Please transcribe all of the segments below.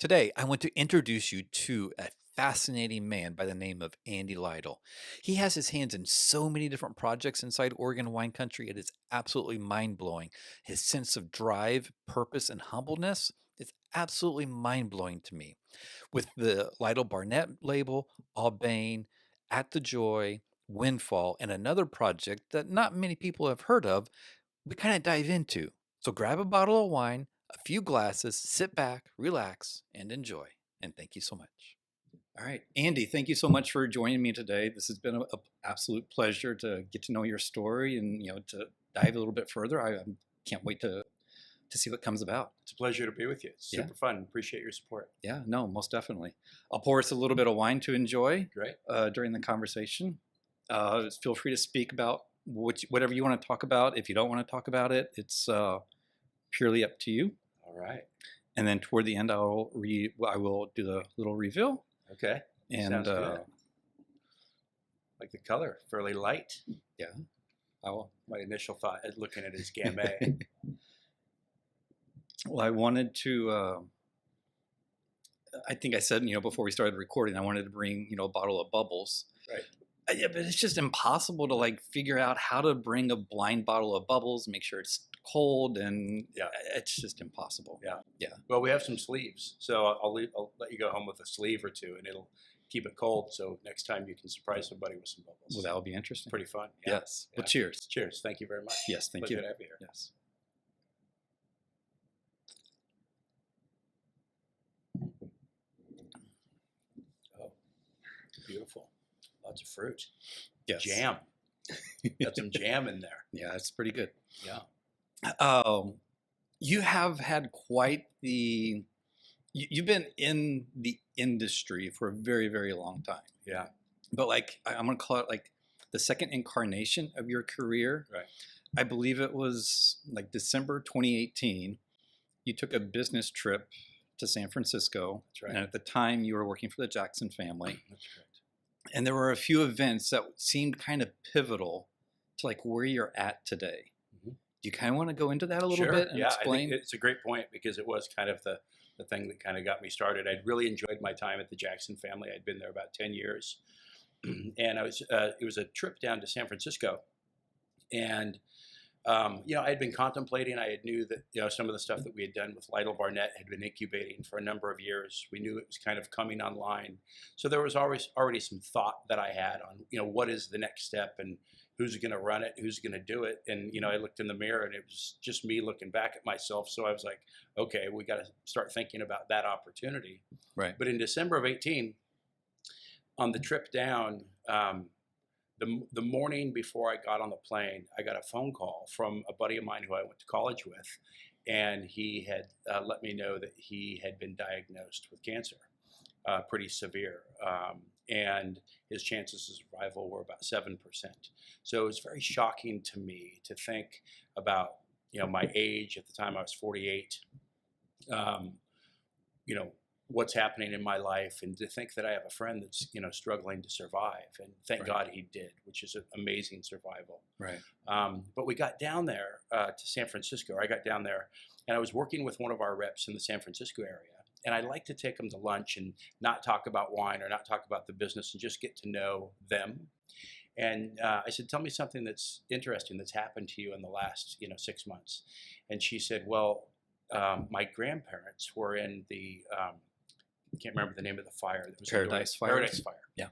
Today, I want to introduce you to a fascinating man by the name of Andy Lytle. He has his hands in so many different projects inside Oregon wine country. It is absolutely mind blowing. His sense of drive, purpose, and humbleness is absolutely mind blowing to me. With the Lytle Barnett label, Aubaine, At the Joy, Windfall, and another project that not many people have heard of, we kind of dive into. So grab a bottle of wine, a few glasses, sit back, relax, and enjoy. And thank you so much. All right, Andy, thank you so much for joining me today. This has been an absolute pleasure to get to know your story and to dive a little bit further. I can't wait to see what comes about. It's a pleasure to be with you. It's super fun. Appreciate your support. Yeah, no, most definitely. I'll pour us a little bit of wine to enjoy Great. During the conversation. Feel free to speak about whatever you want to talk about. If you don't want to talk about it, it's purely up to you. All right. And then toward the end, I will do the little reveal. Okay. And Sounds good. Like the color, fairly light. Yeah. I will. My initial thought looking at his Gamay. Well, I wanted to. I think I said before we started recording, I wanted to bring a bottle of bubbles. Right. Yeah, but it's just impossible to figure out how to bring a blind bottle of bubbles, make sure it's cold, and it's just impossible. Yeah. Well, we have some sleeves, so I'll let you go home with a sleeve or two, and it'll keep it cold. So next time you can surprise somebody with some bubbles. Well, that would be interesting. Pretty fun. Yeah. Yes. Well, cheers. Cheers. Thank you very much. Yes, thank Pleasure you. to have you here. Yes. Oh, beautiful. Lots of fruit. Yes. Jam. Got some jam in there. Yeah, it's pretty good. Yeah. You have had quite the. You've been in the industry for a very, very long time. Yeah. But I'm going to call it the second incarnation of your career. Right. I believe it was December 2018. You took a business trip to San Francisco. That's right. And at the time, you were working for the Jackson family. That's correct. And there were a few events that seemed kind of pivotal to where you're at today. Mm-hmm. Do you kind of want to go into that a little Sure. bit and Yeah, explain? I think it's a great point because it was kind of the thing that kind of got me started. I'd really enjoyed my time at the Jackson family. I'd been there about 10 years. And I was it was a trip down to San Francisco. And I had been contemplating. I had knew that some of the stuff that we had done with Lytle Barnett had been incubating for a number of years. We knew it was kind of coming online, so there was already some thought that I had on what is the next step and who's going to run it, who's going to do it. And I looked in the mirror and it was just me looking back at myself. So I was like, okay, we got to start thinking about that opportunity. Right. But in December of 18, on the trip down. The morning before I got on the plane, I got a phone call from a buddy of mine who I went to college with, and he had let me know that he had been diagnosed with cancer, pretty severe, and his chances of survival were about 7%. So it was very shocking to me to think about my age at the time. I was 48. What's happening in my life, and to think that I have a friend that's struggling to survive, and thank God he did, which is an amazing survival. Right. But we got down there to San Francisco. I got down there, and I was working with one of our reps in the San Francisco area, and I like to take them to lunch and not talk about wine or not talk about the business and just get to know them. And I said, tell me something that's interesting that's happened to you in the last 6 months. And she said, well, my grandparents were in the I can't remember the name of the fire. That was Paradise Fire. Paradise Fire. Yeah.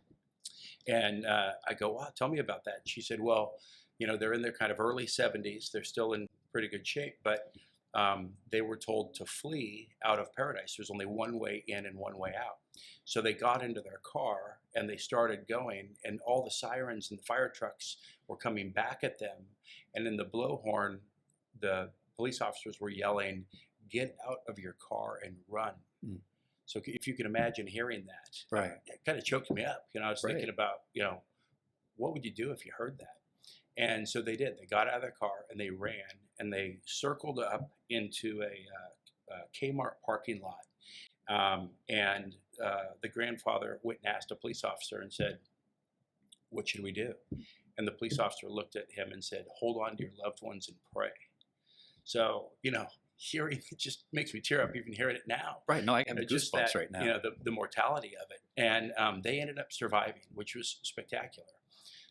And I go, wow, tell me about that. And she said, well, they're in their kind of early 70s. They're still in pretty good shape, but they were told to flee out of Paradise. There's only one way in and one way out. So they got into their car and they started going, and all the sirens and the fire trucks were coming back at them. And in the blowhorn, the police officers were yelling, get out of your car and run. Mm. So if you can imagine hearing that, right, it kind of choked me up. I was thinking about, what would you do if you heard that? And so they did. They got out of their car and they ran and they circled up into a Kmart parking lot. And the grandfather went and asked a police officer and said, what should we do? And the police officer looked at him and said, hold on to your loved ones and pray. So, hearing it just makes me tear up even hearing it now. Right. No, I have Just goosebumps that, right now. the mortality of it. And they ended up surviving, which was spectacular.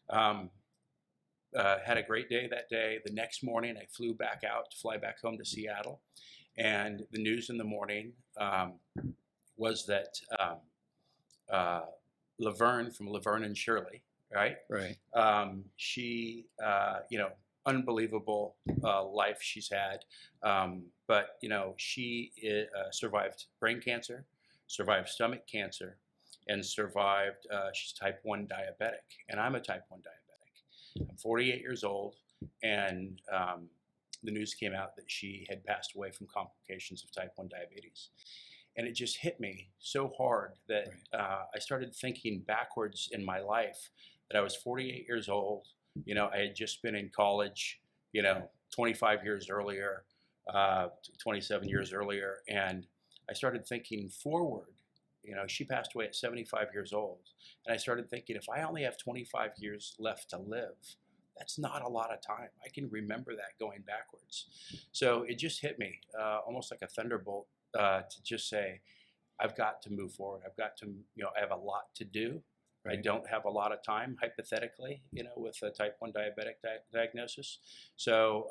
Um, had a great day that day. The next morning, I flew back out to fly back home to Seattle. And the news in the morning was that Laverne from Laverne and Shirley, right? Right. She, unbelievable life she's had. But, she survived brain cancer, survived stomach cancer, and survived, she's type 1 diabetic. And I'm a type 1 diabetic. I'm 48 years old, and the news came out that she had passed away from complications of type 1 diabetes. And it just hit me so hard that I started thinking backwards in my life, that I was 48 years old. I had just been in college, 25 years earlier, 27 years earlier. And I started thinking forward. She passed away at 75 years old. And I started thinking, if I only have 25 years left to live, that's not a lot of time. I can remember that going backwards. So it just hit me almost like a thunderbolt to just say, I've got to move forward. I've got to, I have a lot to do. Right. I don't have a lot of time, hypothetically, with a type 1 diabetic diagnosis. So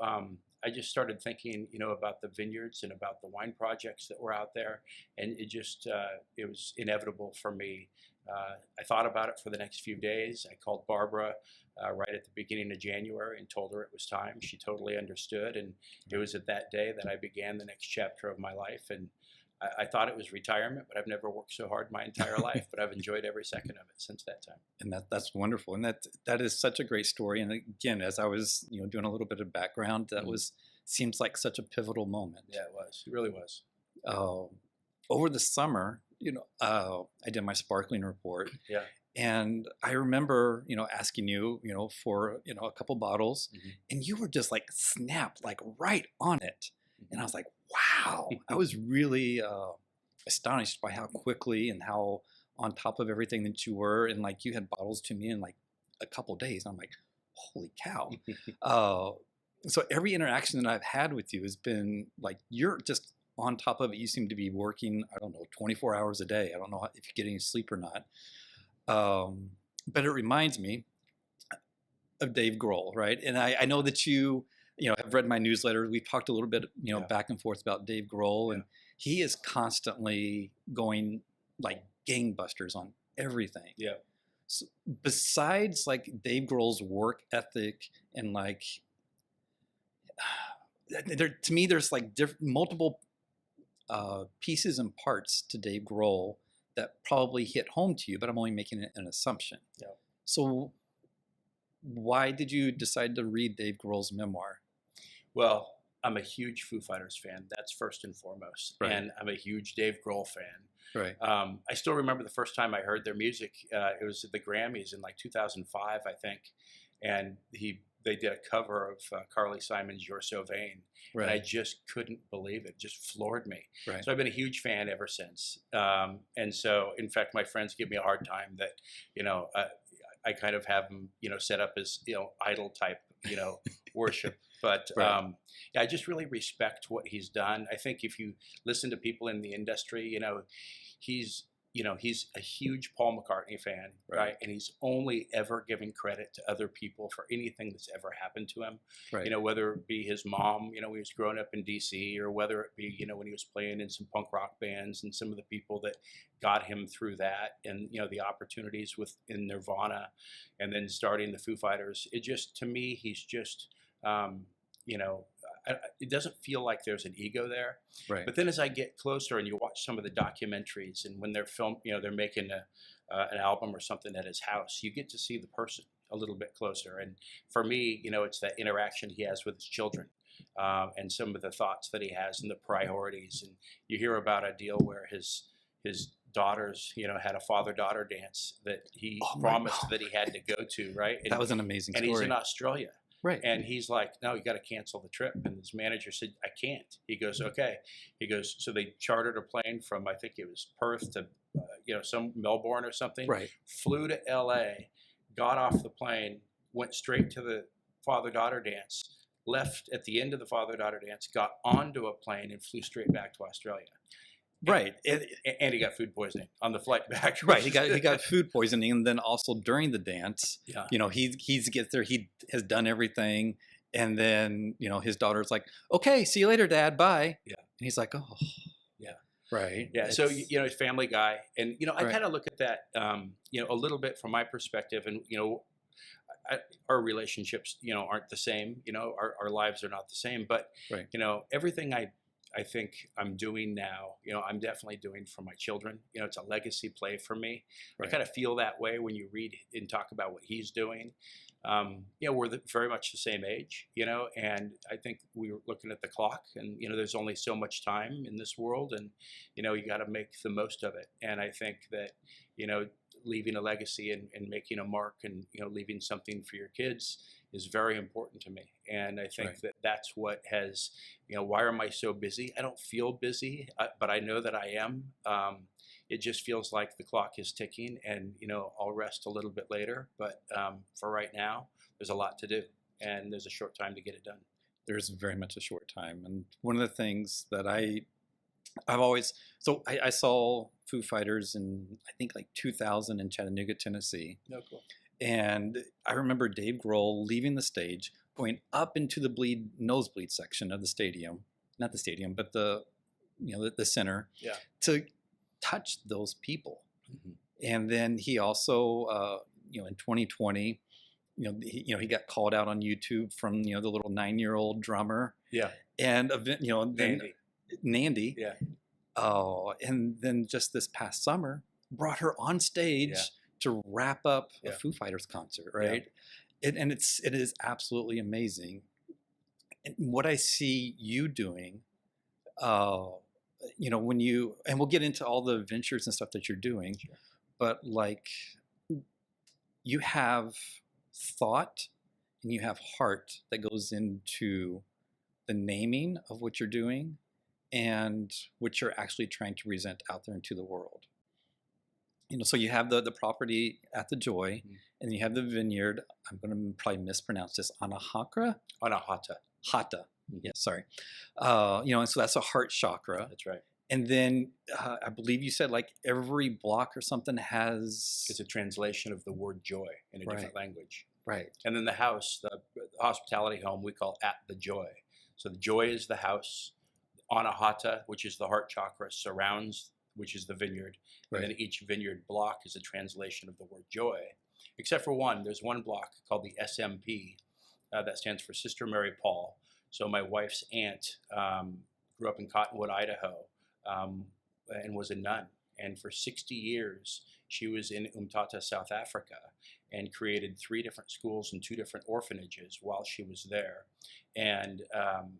I just started thinking, about the vineyards and about the wine projects that were out there. And it just, it was inevitable for me. I thought about it for the next few days. I called Barbara right at the beginning of January and told her it was time. She totally understood. And it was at that day that I began the next chapter of my life. And I thought it was retirement, but I've never worked so hard my entire life, but I've enjoyed every second of it since that time. And that's wonderful. And that is such a great story. And again, as I was, doing a little bit of background, that seems like such a pivotal moment. Yeah, it was. It really was. Over the summer, I did my sparkling report. Yeah. And I remember, asking you, for, a couple bottles, and you were just like snapped, like right on it. And I was like, wow, I was really astonished by how quickly and how on top of everything that you were. And like, you had bottles to me in like a couple days. I'm like, holy cow. So every interaction that I've had with you has been like, you're just on top of it. You seem to be working, 24 hours a day. I don't know if you get any sleep or not. But it reminds me of Dave Grohl, right? And I know that you have read my newsletter. We've talked a little bit, back and forth about Dave Grohl, and he is constantly going like gangbusters on everything. Yeah. So besides like Dave Grohl's work ethic and like, to me, there's like multiple pieces and parts to Dave Grohl that probably hit home to you, but I'm only making an assumption. Yeah. So why did you decide to read Dave Grohl's memoir? Well, I'm a huge Foo Fighters fan. That's first and foremost. Right. And I'm a huge Dave Grohl fan. Right. I still remember the first time I heard their music. It was at the Grammys in like 2005, I think. And they did a cover of Carly Simon's You're So Vain. Right. And I just couldn't believe it. It just floored me. Right. So I've been a huge fan ever since. And so, in fact, my friends give me a hard time that, I kind of have them, set up as, idol type, worship. But right. I just really respect what he's done. I think if you listen to people in the industry, he's a huge Paul McCartney fan, right? And he's only ever given credit to other people for anything that's ever happened to him. Right. Whether it be his mom, when he was growing up in DC, or whether it be, when he was playing in some punk rock bands and some of the people that got him through that, and, the opportunities in Nirvana, and then starting the Foo Fighters. It just, to me, he's just, it doesn't feel like there's an ego there. Right. But then as I get closer and you watch some of the documentaries, and when they're they're making an album or something at his house, you get to see the person a little bit closer. And for me, it's that interaction he has with his children, and some of the thoughts that he has and the priorities. And you hear about a deal where his daughters, had a father-daughter dance that he promised that he had to go to, right? And that was an amazing story. And he's in Australia. Right. And he's like, no, you got to cancel the trip. And his manager said, I can't. He goes, okay. He goes, so they chartered a plane from, I think it was Perth to, some Melbourne or something. Right. Flew to LA, got off the plane, went straight to the father-daughter dance, left at the end of the father-daughter dance, got onto a plane, and flew straight back to Australia. Right. And he got food poisoning on the flight back. Right. He got food poisoning, and then also during the dance, Yeah. He's gets there. He has done everything, and then his daughter's like, "Okay, see you later, Dad. Bye." Yeah. And he's like, "Oh, Yeah. right." Yeah. So he's a family guy, and I Right. kind of look at that, a little bit from my perspective, and our relationships, aren't the same. Our lives are not the same, but Right. everything I think I'm doing now, I'm definitely doing for my children. It's a legacy play for me. Right. I kind of feel that way when you read and talk about what he's doing. We're very much the same age, and I think we were looking at the clock, and, there's only so much time in this world, and, you got to make the most of it. And I think that, leaving a legacy and making a mark and, leaving something for your kids is very important to me. And I think Right. that that's what has, why am I so busy? I don't feel busy, but I know that I am. It just feels like the clock is ticking, and, I'll rest a little bit later. But for right now, there's a lot to do, and there's a short time to get it done. There's very much a short time, and one of the things that I've always I saw Foo Fighters in I think like 2000 in Chattanooga, Tennessee. No, cool. And I remember Dave Grohl leaving the stage, going up into the nosebleed section of the stadium, not the stadium, but the center, Yeah. to touch those people. Mm-hmm. And then he also, in 2020, he got called out on YouTube from the little 9-year-old drummer. Yeah. And then Nandy. Yeah. Oh, and then just this past summer, brought her on stage. Yeah. To wrap up a Yeah. Foo Fighters concert, right? Yeah. It is absolutely amazing. And what I see you doing, when and we'll get into all the ventures and stuff that you're doing, Sure. but like you have thought and you have heart that goes into the naming of what you're doing and what you're actually trying to present out there into the world. So you have the property at the Joy, Mhm. and you have the vineyard. I'm going to probably mispronounce this. Anahakra? Anahata. Hata. Mhm. Yeah, sorry. And so that's a heart chakra. That's right. And then I believe you said like every block or something has... It's a translation of the word joy in a different language. Right. And then the house, the hospitality home, we call at the Joy. So the Joy is the house. Anahata, which is the heart chakra, surrounds, which is the vineyard. Right. And then each vineyard block is a translation of the word joy. Except for one, there's one block called the SMP, that stands for Sister Mary Paul. So my wife's aunt grew up in Cottonwood, Idaho, and was a nun. And for 60 years, she was in Umtata, South Africa, and created 3 different schools and 2 different orphanages while she was there. And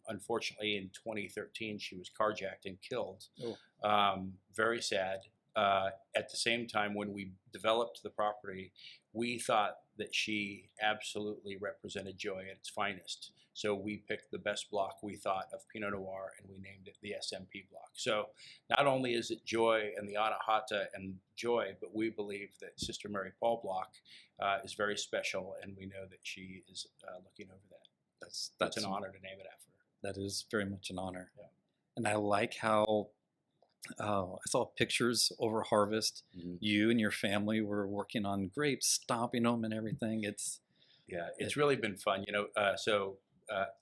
unfortunately, in 2013, she was carjacked and killed. Oh. Very sad. At the same time, when we developed the property, we thought that she absolutely represented joy at its finest. So we picked the best block we thought of Pinot Noir, and we named it the SMP block. So not only is it joy and the Anahata and joy, but we believe that Sister Mary Paul block is very special, and we know that she is looking over that. That's an honor to name it after her. That is very much an honor. Yeah. And I like how I saw pictures over harvest. Mm-hmm. You and your family were working on grapes, stomping them and everything. It's really been fun.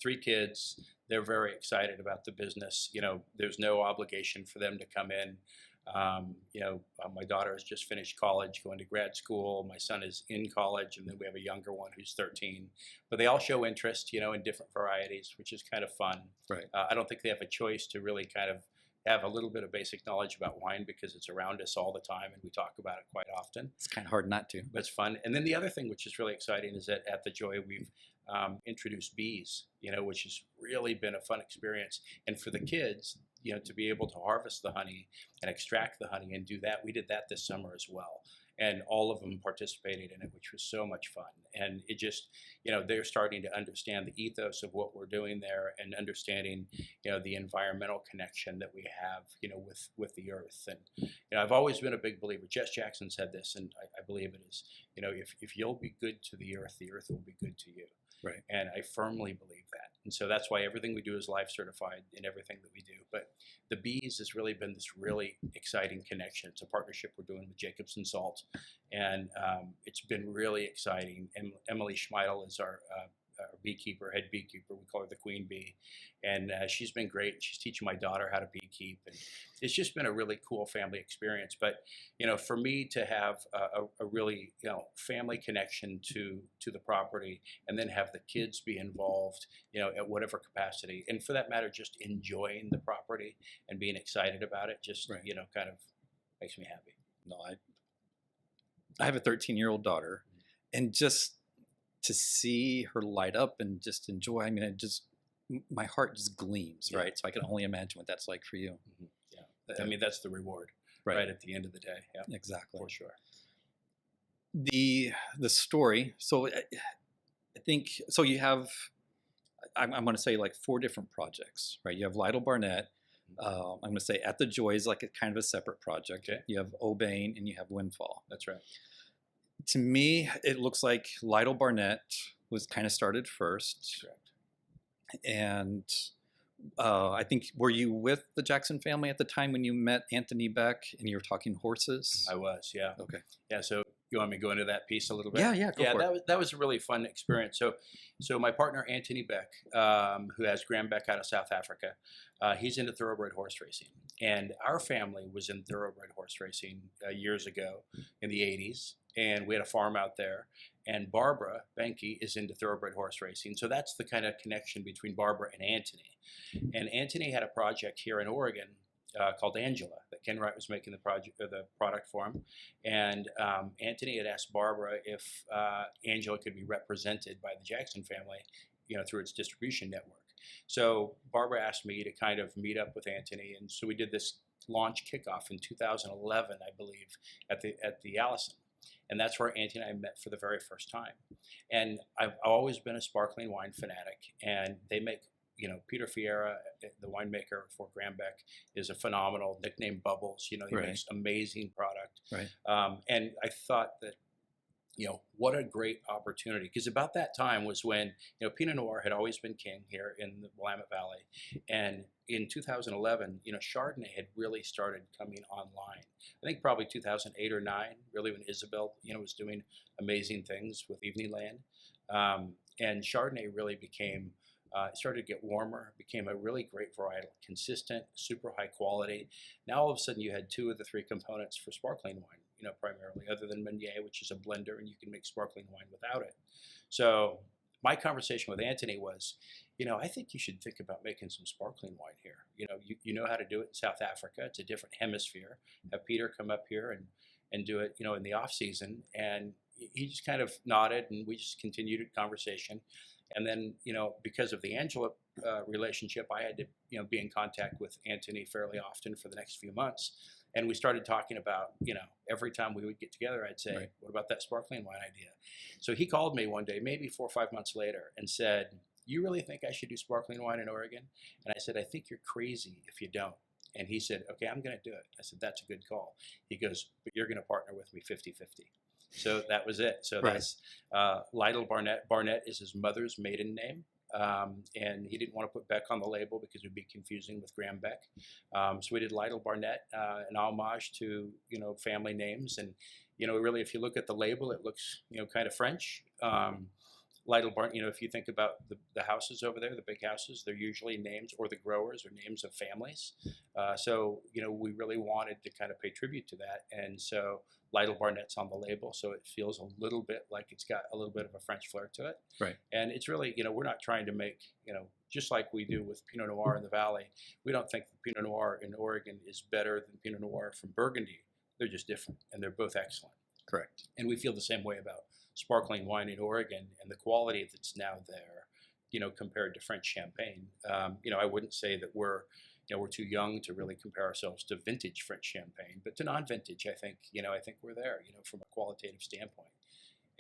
3 kids, they're very excited about the business. There's no obligation for them to come in. My daughter has just finished college, going to grad school. My son is in college, and then we have a younger one who's 13. But they all show interest, in different varieties, which is kind of fun. right. I don't think they have a choice to really kind of have a little bit of basic knowledge about wine because it's around us all the time and we talk about it quite often. It's kind of hard not to. But it's fun. And then the other thing which is really exciting is that at the Joy we've introduced bees, which has really been a fun experience. And for the kids, to be able to harvest the honey and extract the honey and do that, we did that this summer as well. And all of them participated in it, which was so much fun. And it just, they're starting to understand the ethos of what we're doing there and understanding, the environmental connection that we have, with the earth. And, I've always been a big believer. Jess Jackson said this, and I believe it is, if you'll be good to the earth will be good to you. Right. And I firmly believe that. And so that's why everything we do is life certified in everything that we do. But the bees has really been this really exciting connection. It's a partnership we're doing with Jacobson Salt, and it's been really exciting. Emily Schmeidel is our beekeeper, head beekeeper. We call her the queen bee, and she's been great. She's teaching my daughter how to beekeep, and it's just been a really cool family experience. But for me to have a really family connection to the property, and then have the kids be involved, at whatever capacity, and for that matter, just enjoying the property and being excited about it, just Right. kind of makes me happy. No, I have a 13-year-old daughter, and just to see her light up and just enjoy, I mean, my heart just gleams, Yeah. right? So I can only imagine what that's like for you. Mm-hmm. Yeah, I mean, that's the reward, Right. right at the end of the day. Yeah, Exactly. for sure. The story. So I think so. You have, I'm going to say, like 4 different projects, right? You have Lytle Barnett. I'm going to say At the Joy is like a kind of a separate project. Okay. You have Aubaine and you have Windfall. That's right. To me, it looks like Lytle Barnett was kind of started first. Correct. And I think, were you with the Jackson family at the time when you met Anthony Beck and you were talking horses? I was, yeah. Okay. Yeah, so you want me to go into that piece a little bit? Yeah, go for it. That was a really fun experience. So my partner, Anthony Beck, who has Graham Beck out of South Africa, he's into thoroughbred horse racing. And our family was in thoroughbred horse racing years ago in the 80s. And we had a farm out there. And Barbara Benke is into thoroughbred horse racing. So that's the kind of connection between Barbara and Anthony. And Anthony had a project here in Oregon called Angela that Ken Wright was making the product for him. And Anthony had asked Barbara if Angela could be represented by the Jackson family, through its distribution network. So Barbara asked me to kind of meet up with Anthony, and so we did this launch kickoff in 2011, I believe, at the Allison. And that's where Anthony and I met for the very first time. And I've always been a sparkling wine fanatic, and they make, Peter Fiera, the winemaker for Graham Beck, is a phenomenal, nicknamed Bubbles. He Right. makes amazing product. Right. And I thought that, what a great opportunity. Because about that time was when, Pinot Noir had always been king here in the Willamette Valley. And in 2011, Chardonnay had really started coming online. I think probably 2008 or 9, really, when Isabel, was doing amazing things with Evening Land. And Chardonnay really became, it started to get warmer, became a really great varietal, consistent, super high quality. Now all of a sudden you had 2 of the 3 components for sparkling wine, primarily, other than Meunier, which is a blender, and you can make sparkling wine without it. So my conversation with Anthony was, I think you should think about making some sparkling wine here. You know how to do it in South Africa. It's a different hemisphere. Have Peter come up here and do it, in the off season. And he just kind of nodded, and we just continued a conversation. And then, because of the Angela relationship, I had to, be in contact with Anthony fairly often for the next few months. And we started talking about, every time we would get together, I'd say, Right. What about that sparkling wine idea? So he called me one day, maybe 4 or 5 months later, and said, you really think I should do sparkling wine in Oregon? And I said, I think you're crazy if you don't. And he said, okay, I'm going to do it. I said, that's a good call. He goes, but you're going to partner with me 50-50. So that was it. So Right. That's Lytle Barnett. Barnett is his mother's maiden name. And he didn't want to put Beck on the label because it would be confusing with Graham Beck. So we did Lytle Barnett, an homage to, family names. And, really, if you look at the label, it looks, kind of French. Lytle Barnett, if you think about the houses over there, the big houses, they're usually names, or the growers, or names of families. So, we really wanted to kind of pay tribute to that. And so Lytle Barnett's on the label, so it feels a little bit like it's got a little bit of a French flair to it. Right. And it's really, we're not trying to make, just like we do with Pinot Noir in the Valley, we don't think the Pinot Noir in Oregon is better than Pinot Noir from Burgundy. They're just different, and they're both excellent. Correct. And we feel the same way about sparkling wine in Oregon and the quality that's now there, compared to French champagne. I wouldn't say that we're too young to really compare ourselves to vintage French champagne, but to non-vintage, I think we're there, from a qualitative standpoint.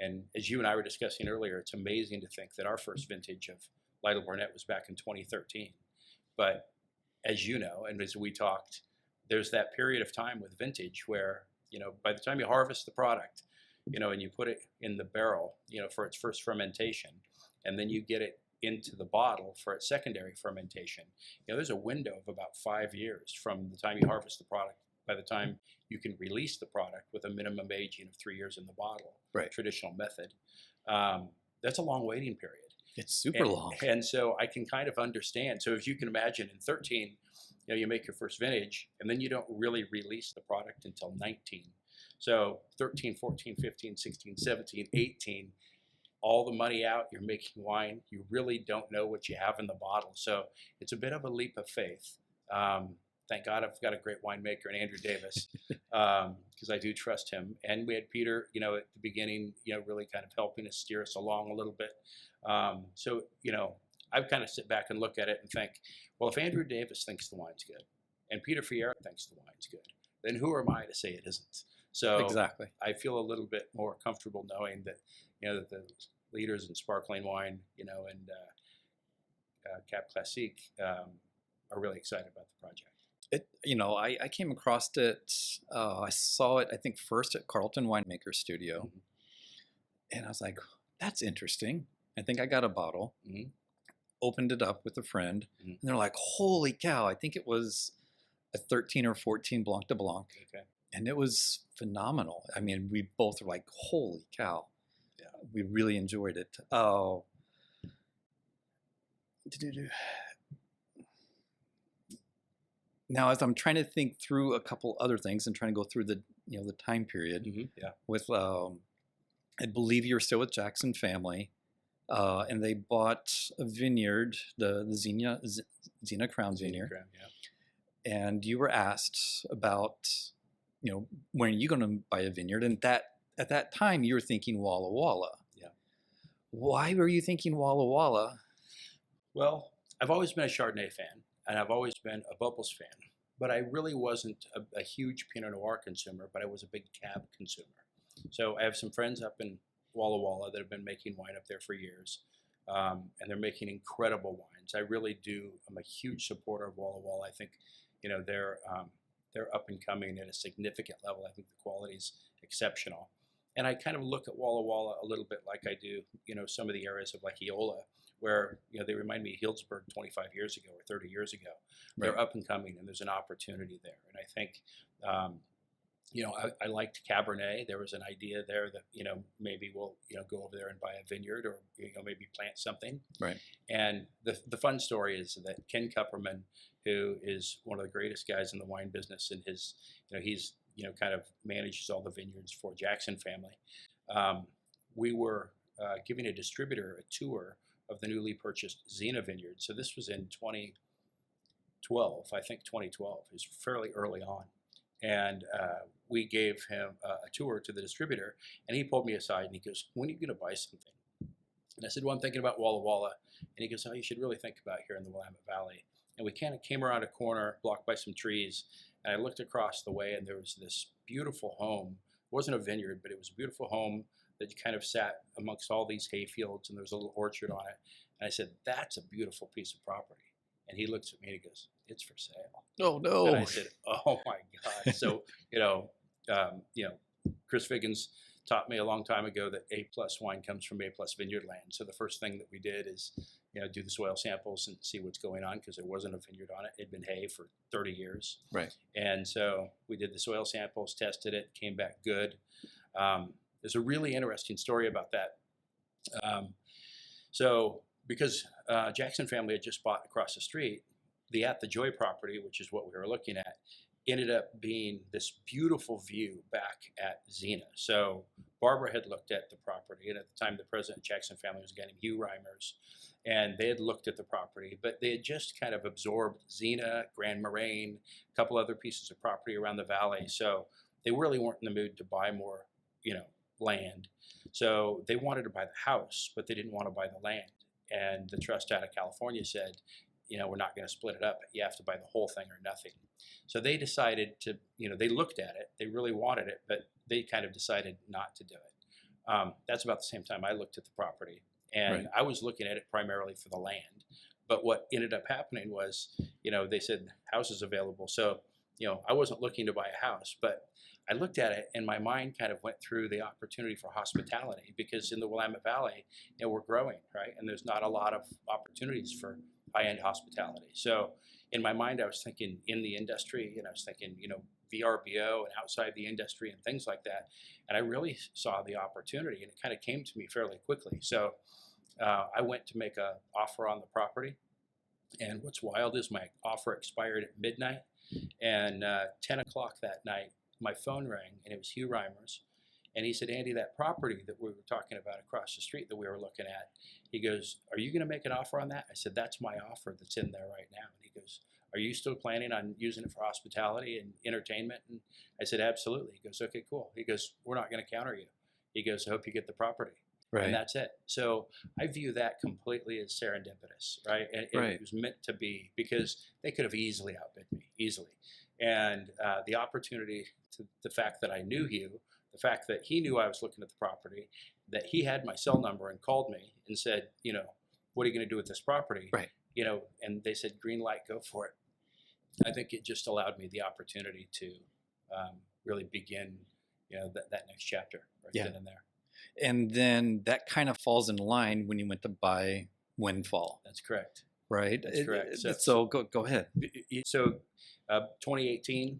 And as you and I were discussing earlier, it's amazing to think that our first vintage of Lytle Barnett was back in 2013. But as you know, and as we talked, there's that period of time with vintage where, by the time you harvest the product, and you put it in the barrel, for its first fermentation, and then you get it into the bottle for its secondary fermentation, there's a window of about 5 years from the time you harvest the product by the time you can release the product with a minimum aging of 3 years in the bottle, Right. traditional method. That's a long waiting period. It's super long. And so I can kind of understand. So if you can imagine in 13, you make your first vintage and then you don't really release the product until 19. So 13, 14, 15, 16, 17, 18, all the money out, you're making wine. You really don't know what you have in the bottle. So it's a bit of a leap of faith. Thank God I've got a great winemaker in Andrew Davis, because I do trust him. And we had Peter, at the beginning, really kind of helping us steer us along a little bit. So I kind of sit back and look at it and think, well, if Andrew Davis thinks the wine's good and Peter Fiera thinks the wine's good, then who am I to say it isn't? So Exactly. I feel a little bit more comfortable knowing that, that the leaders in sparkling wine, and Cap Classique are really excited about the project. I came across it. I saw it, I think, first at Carlton Winemaker Studio, Mm-hmm. and I was like, "That's interesting." I think I got a bottle, Mm-hmm. opened it up with a friend, Mm-hmm. and they're like, "Holy cow!" I think it was a 13 or 14 Blanc de Blanc, Okay. and it was phenomenal. I mean, we both were like, "Holy cow!" Yeah. We really enjoyed it. Oh. Now, as I'm trying to think through a couple other things and trying to go through the the time period Mm-hmm. Yeah. with, I believe you're still with Jackson family, and they bought a vineyard, the Zena Crown Vineyard, Crown, yeah. and you were asked about, when are you going to buy a vineyard? And at that time you were thinking Walla Walla. Yeah. Why were you thinking Walla Walla? Well, I've always been a Chardonnay fan, and I've always been a Bubbles fan, but I really wasn't a huge Pinot Noir consumer, but I was a big Cab consumer. So I have some friends up in Walla Walla that have been making wine up there for years, and they're making incredible wines. I really do. I'm a huge supporter of Walla Walla. I think, they're up and coming at a significant level. I think the quality is exceptional, and I kind of look at Walla Walla a little bit like I do, some of the areas of like Eola, where they remind me of Healdsburg 25 years ago or 30 years ago. They're Right. up and coming, and there's an opportunity there. And I think, I liked Cabernet. There was an idea there that maybe we'll go over there and buy a vineyard, or maybe plant something. Right. And the fun story is that Ken Kupperman, who is one of the greatest guys in the wine business, and his he's kind of manages all the vineyards for Jackson family. We were giving a distributor a tour of the newly purchased Zena vineyard. So this was in 2012, I think 2012. It was fairly early on. And we gave him a tour to the distributor, and he pulled me aside and he goes, "When are you going to buy something?" And I said, "Well, I'm thinking about Walla Walla." And he goes, "Oh, you should really think about here in the Willamette Valley." And we kind of came around a corner blocked by some trees, and I looked across the way, and there was this beautiful home. It wasn't a vineyard, but it was a beautiful home that you kind of sat amongst all these hay fields, and there was a little orchard on it. And I said, "That's a beautiful piece of property." And he looks at me and he goes, "It's for sale." Oh no! And I said, "Oh my God!" So Chris Figgins taught me a long time ago that A+ wine comes from A+ vineyard land. So the first thing that we did is do the soil samples and see what's going on, because there wasn't a vineyard on it. It'd been hay for 30 years. Right. And so we did the soil samples, tested it, came back good. There's a really interesting story about that. So because Jackson family had just bought across the street, the At the Joy property, which is what we were looking at, ended up being this beautiful view back at Zena. So Barbara had looked at the property, and at the time the president of Jackson family was a guy named Hugh Reimers, and they had looked at the property, but they had just kind of absorbed Zena, Grand Moraine, a couple other pieces of property around the valley. So they really weren't in the mood to buy more, land. So they wanted to buy the house, but they didn't want to buy the land. And the trust out of California said, we're not going to split it up. You have to buy the whole thing or nothing. So they decided to, they looked at it. They really wanted it, but they kind of decided not to do it. That's about the same time I looked at the property. And Right. I was looking at it primarily for the land. But what ended up happening was, they said, house is available. So I wasn't looking to buy a house, but I looked at it and my mind kind of went through the opportunity for hospitality, because in the Willamette Valley, we're growing, right? And there's not a lot of opportunities for high-end hospitality. So in my mind, I was thinking in the industry, and I was thinking, VRBO and outside the industry and things like that. And I really saw the opportunity, and it kind of came to me fairly quickly. So I went to make an offer on the property. And what's wild is my offer expired at midnight, and 10 o'clock that night, my phone rang, and it was Hugh Reimers. And he said, Andy, that property that we were talking about across the street that we were looking at, he goes, are you going to make an offer on that? I said, that's my offer that's in there right now. And he goes, are you still planning on using it for hospitality and entertainment? And I said, absolutely. He goes, okay, cool. He goes, we're not going to counter you. He goes, I hope you get the property. Right. And that's it. So I view that completely as serendipitous, right? And it was meant to be, because they could have easily outbid me, easily. And the opportunity, the fact that I knew Hugh, the fact that he knew I was looking at the property, that he had my cell number and called me and said, what are you going to do with this property? Right. And they said, green light, go for it. I think it just allowed me the opportunity to really begin, that next chapter right then and there. And then that kind of falls in line when you went to buy Windfall. That's correct. Right? That's correct. So go ahead. So 2018,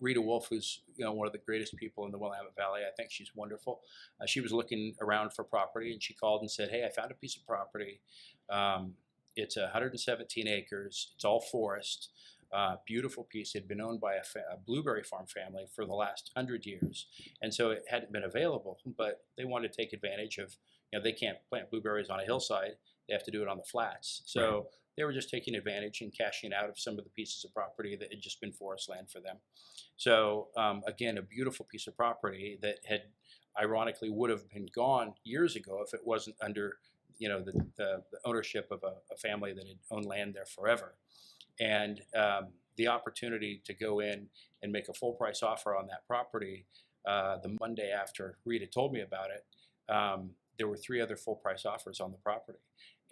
Rita Wolf, who's one of the greatest people in the Willamette Valley, I think she's wonderful. She was looking around for property, and she called and said, hey, I found a piece of property. It's 117 acres. It's all forest. Beautiful piece. It had been owned by a blueberry farm family for the last 100 years. And so it hadn't been available, but they wanted to take advantage of, they can't plant blueberries on a hillside. They have to do it on the flats. So they were just taking advantage and cashing out of some of the pieces of property that had just been forest land for them. So again, a beautiful piece of property that had ironically would have been gone years ago if it wasn't under, the ownership of a family that had owned land there forever. And the opportunity to go in and make a full price offer on that property the Monday after Rita told me about it, there were 3 other full price offers on the property.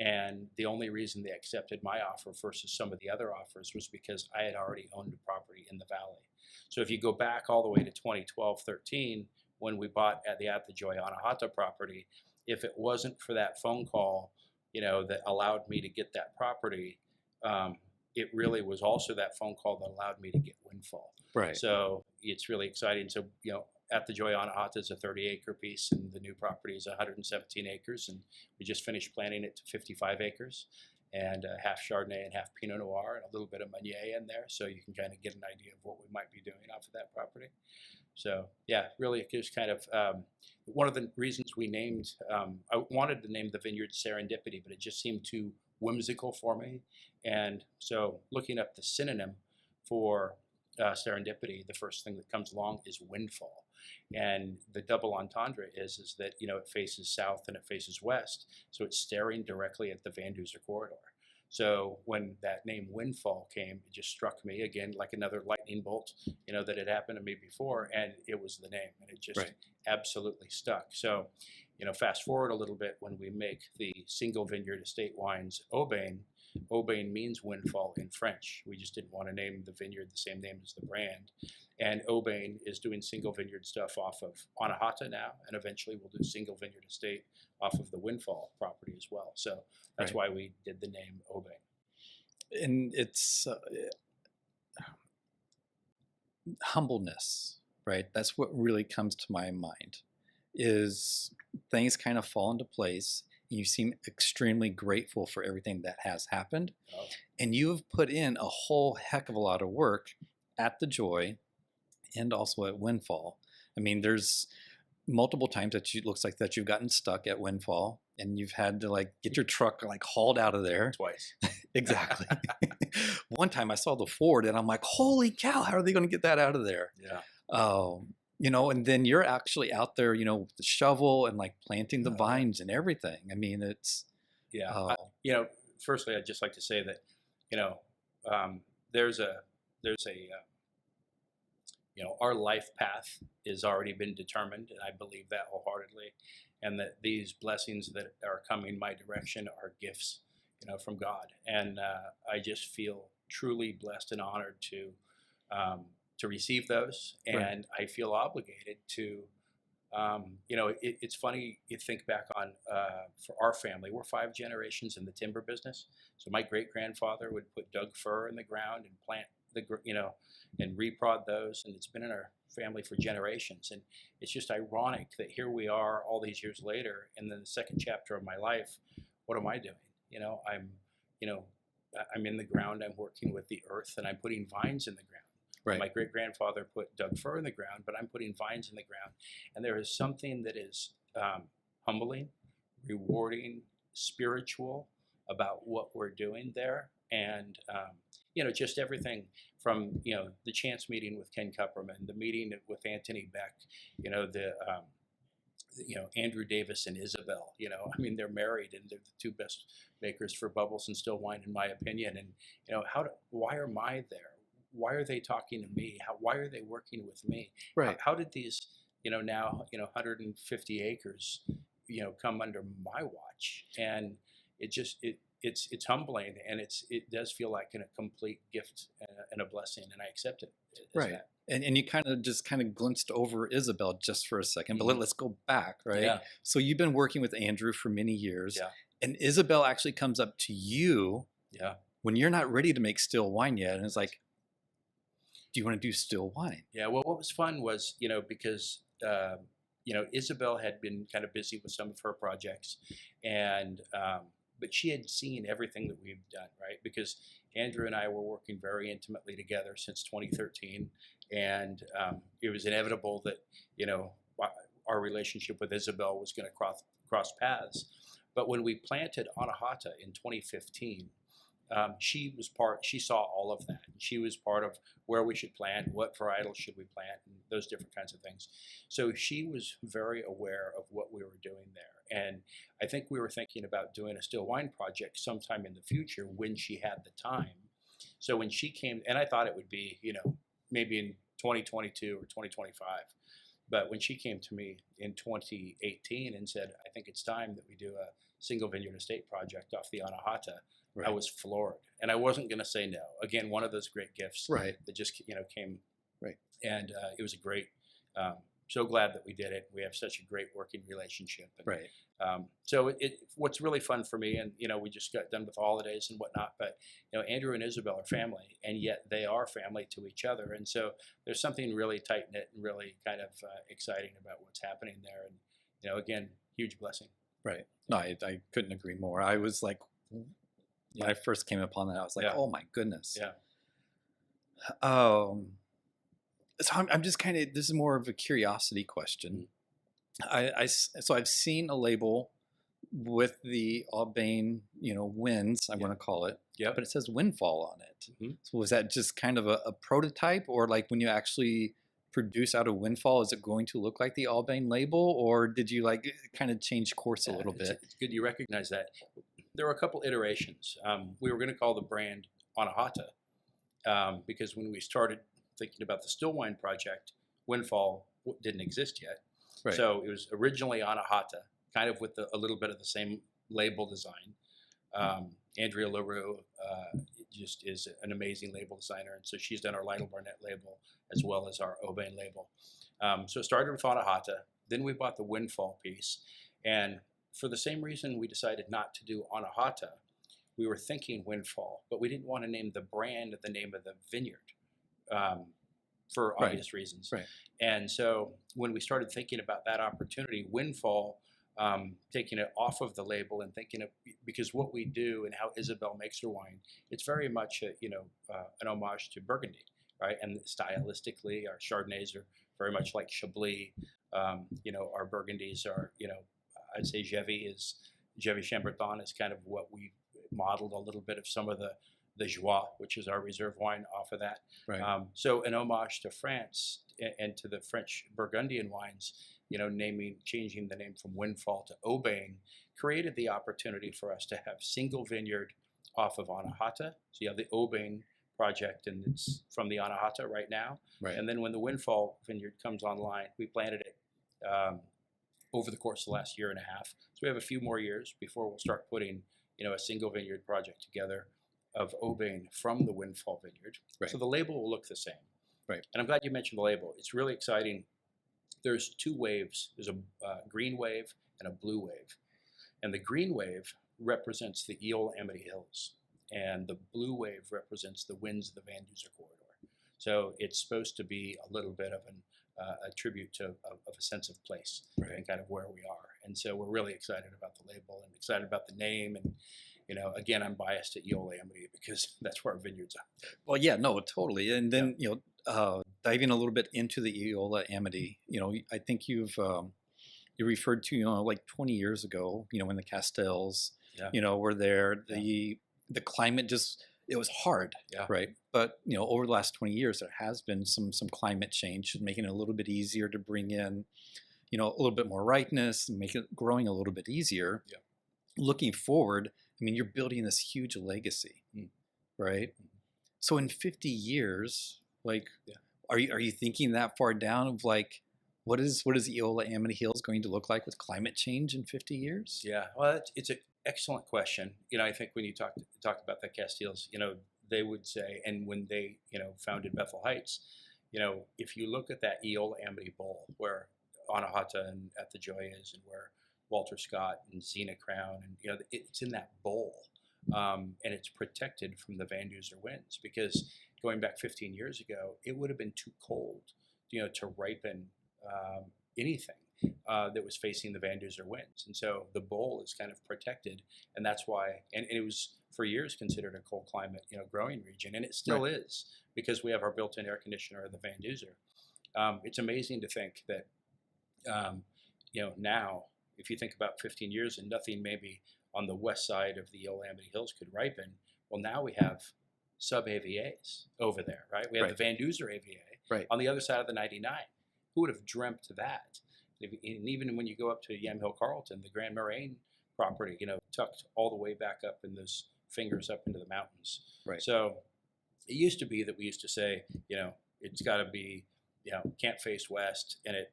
And the only reason they accepted my offer versus some of the other offers was because I had already owned a property in the valley. So if you go back all the way to 2012-13, when we bought at the Joy Anahata property, if it wasn't for that phone call, that allowed me to get that property, it really was also that phone call that allowed me to get Windfall. Right. So it's really exciting. So, at the Joy Anahata is a 30-acre piece, and the new property is 117 acres. And we just finished planting it to 55 acres, and half Chardonnay and half Pinot Noir, and a little bit of Meunier in there. So you can kind of get an idea of what we might be doing off of that property. So yeah, really, it was kind of one of the reasons we named, I wanted to name the vineyard Serendipity, but it just seemed too whimsical for me. And so looking up the synonym for serendipity, the first thing that comes along is Windfall. And the double entendre is that, it faces south and it faces west. So it's staring directly at the Van Duzer corridor. So when that name Windfall came, it just struck me again like another lightning bolt, that had happened to me before, and it was the name, and it just absolutely stuck. So, fast forward a little bit, when we make the single vineyard estate wines Aubaine, Aubaine means windfall in French. We just didn't want to name the vineyard the same name as the brand. And Aubaine is doing single vineyard stuff off of Anahata now, and eventually we'll do single vineyard estate off of the Windfall property as well. So that's why we did the name Aubaine. And it's humbleness, right? That's what really comes to my mind, is things kind of fall into place. You seem extremely grateful for everything that has happened. Oh. And you've put in a whole heck of a lot of work at the Joy and also at Windfall. I mean, there's multiple times that it looks like that you've gotten stuck at Windfall, and you've had to get your truck hauled out of there. Twice. Exactly. One time I saw the Ford, and I'm like, holy cow, how are they going to get that out of there? Yeah. And then you're actually out there, with the shovel and planting the vines and everything. I mean, it's firstly, I'd just like to say that, there's a our life path has already been determined, and I believe that wholeheartedly, and that these blessings that are coming my direction are gifts, from God. And I just feel truly blessed and honored to receive those, Right. and I feel obligated to. It's funny you think back on for our family, we're 5 generations in the timber business. So my great grandfather would put Doug fir in the ground and plant and reprod those, and it's been in our family for generations. And it's just ironic that here we are all these years later, and then the second chapter of my life, what am I doing? You know, I'm in the ground, I'm working with the earth, and I'm putting vines in the ground. Right. My great grandfather put Doug fir in the ground, but I'm putting vines in the ground. And there is something that is humbling, rewarding, spiritual about what we're doing there. And, just everything from, the chance meeting with Ken Kupperman, the meeting with Anthony Beck, Andrew Davis and Isabel, they're married and they're the two best makers for bubbles and still wine, in my opinion. And, why am I there? Why are they talking to me? Why are they working with me? Right. How did these, now, 150 acres, come under my watch? And it's humbling, and it does feel like a complete gift and a blessing, and I accept it as Right. that. And you kind of glimpsed over Isabel just for a second, but Mhm. let's go back, right? Yeah. So you've been working with Andrew for many years, Yeah. and Isabel actually comes up to you Yeah. when you're not ready to make still wine yet, and it's like, do you want to do still wine? Yeah. Well, what was fun was, because, Isabel had been kind of busy with some of her projects, and, but she had seen everything that we've done, right? Because Andrew and I were working very intimately together since 2013, and it was inevitable that, our relationship with Isabel was going to cross paths. But when we planted Anahata in 2015, she saw all of that. She was part of where we should plant, what varietals should we plant, and those different kinds of things. So she was very aware of what we were doing there. And I think we were thinking about doing a still wine project sometime in the future when she had the time. So when she came, and I thought it would be, maybe in 2022 or 2025. But when she came to me in 2018 and said, I think it's time that we do a single vineyard estate project off the Anahata, Right. I was floored, and I wasn't going to say no. Again, one of those great gifts Right. that just came. Right. And it was a great. So glad that we did it. We have such a great working relationship. And, Right. So what's really fun for me, and we just got done with the holidays and whatnot. But Andrew and Isabel are family, and yet they are family to each other. And so there's something really tight knit and really kind of exciting about what's happening there. And again, huge blessing. Right. No, I couldn't agree more. I was like, when I first came upon that, I was like, Yeah. oh my goodness. Yeah. So I'm just kind of, this is more of a curiosity question. So I've seen a label with the Aubaine, winds, I want to call it. Yeah. But it says Windfall on it. Mhm. So was that just kind of a prototype, or like when you actually produce out of Windfall, is it going to look like the Aubaine label, or did you like kind of change course a little bit? It's good you recognize that. There were a couple iterations. We were going to call the brand Anahata because when we started thinking about the still wine project, Windfall didn't exist yet. Right. So it was originally Anahata, kind of with a little bit of the same label design. Andrea LaRue just is an amazing label designer, and so she's done our Lytle Barnett label as well as our Aubaine label. So it started with Anahata. Then we bought the Windfall piece, and for the same reason we decided not to do Anahata, we were thinking Windfall, but we didn't want to name the brand the name of the vineyard for obvious reasons. Right. And so when we started thinking about that opportunity, Windfall, taking it off of the label and thinking of, because what we do and how Isabel makes her wine, it's very much an homage to Burgundy, right? And stylistically, our Chardonnays are very much like Chablis. Our Burgundies are, I'd say Gevis Chambertin is kind of what we modeled a little bit of some of the Joie, which is our reserve wine, off of that. Right. So an homage to France and to the French Burgundian wines, changing the name from Windfall to Aubaine, created the opportunity for us to have single vineyard off of Anahata. So you have the Aubaine project, and it's from the Anahata right now. Right. And then when the Windfall vineyard comes online, we planted it over the course of the last year and a half. So we have a few more years before we'll start putting, a single vineyard project together. of Aubaine from the Windfall vineyard. Right. So the label will look the same. Right. And I'm glad you mentioned the label. It's really exciting. There's two waves. There's a green wave and a blue wave. And the green wave represents the Eola Amity Hills, and the blue wave represents the winds of the Van Duzer corridor. So it's supposed to be a little bit of a tribute to of a sense of place, Right. and kind of where we are. And so we're really excited about the label and excited about the name. And again, I'm biased to Eola Amity because that's where our vineyards are. Well, yeah, no, totally. And then, diving a little bit into the Eola Amity, I think you referred to, like 20 years ago, when the Castells, Yeah. were there, the climate just, it was hard, Yeah. right? But, over the last 20 years, there has been some climate change, making it a little bit easier to bring in, a little bit more ripeness and make it growing a little bit easier. Yeah. Looking forward, you're building this huge legacy, right? So in 50 years, like, are you thinking that far down of like, what is Eola Amity Hills going to look like with climate change in 50 years? Yeah, well, it's an excellent question. I think when you talk about the Castells, they would say, and when they, founded Bethel Heights, if you look at that Eola Amity Bowl where Anahata and At the Joy is, and where Walter Scott and Xena Crown, and it's in that bowl, and it's protected from the Van Duzer winds, because going back 15 years ago, it would have been too cold, to ripen anything that was facing the Van Duzer winds. And so the bowl is kind of protected, and that's why, and it was for years considered a cold climate, growing region, and it still is, because we have our built-in air conditioner of the Van Duzer. It's amazing to think that, now, if you think about 15 years and nothing maybe on the west side of the Eola Amity Hills could ripen, well, now we have sub-AVAs over there, right? We have the Van Duzer AVA on the other side of the 99. Who would have dreamt that? And even when you go up to Yamhill Carlton, the Grand Moraine property, tucked all the way back up in those fingers up into the mountains. Right. So it used to be that we used to say, it's got to be, can't face west, and it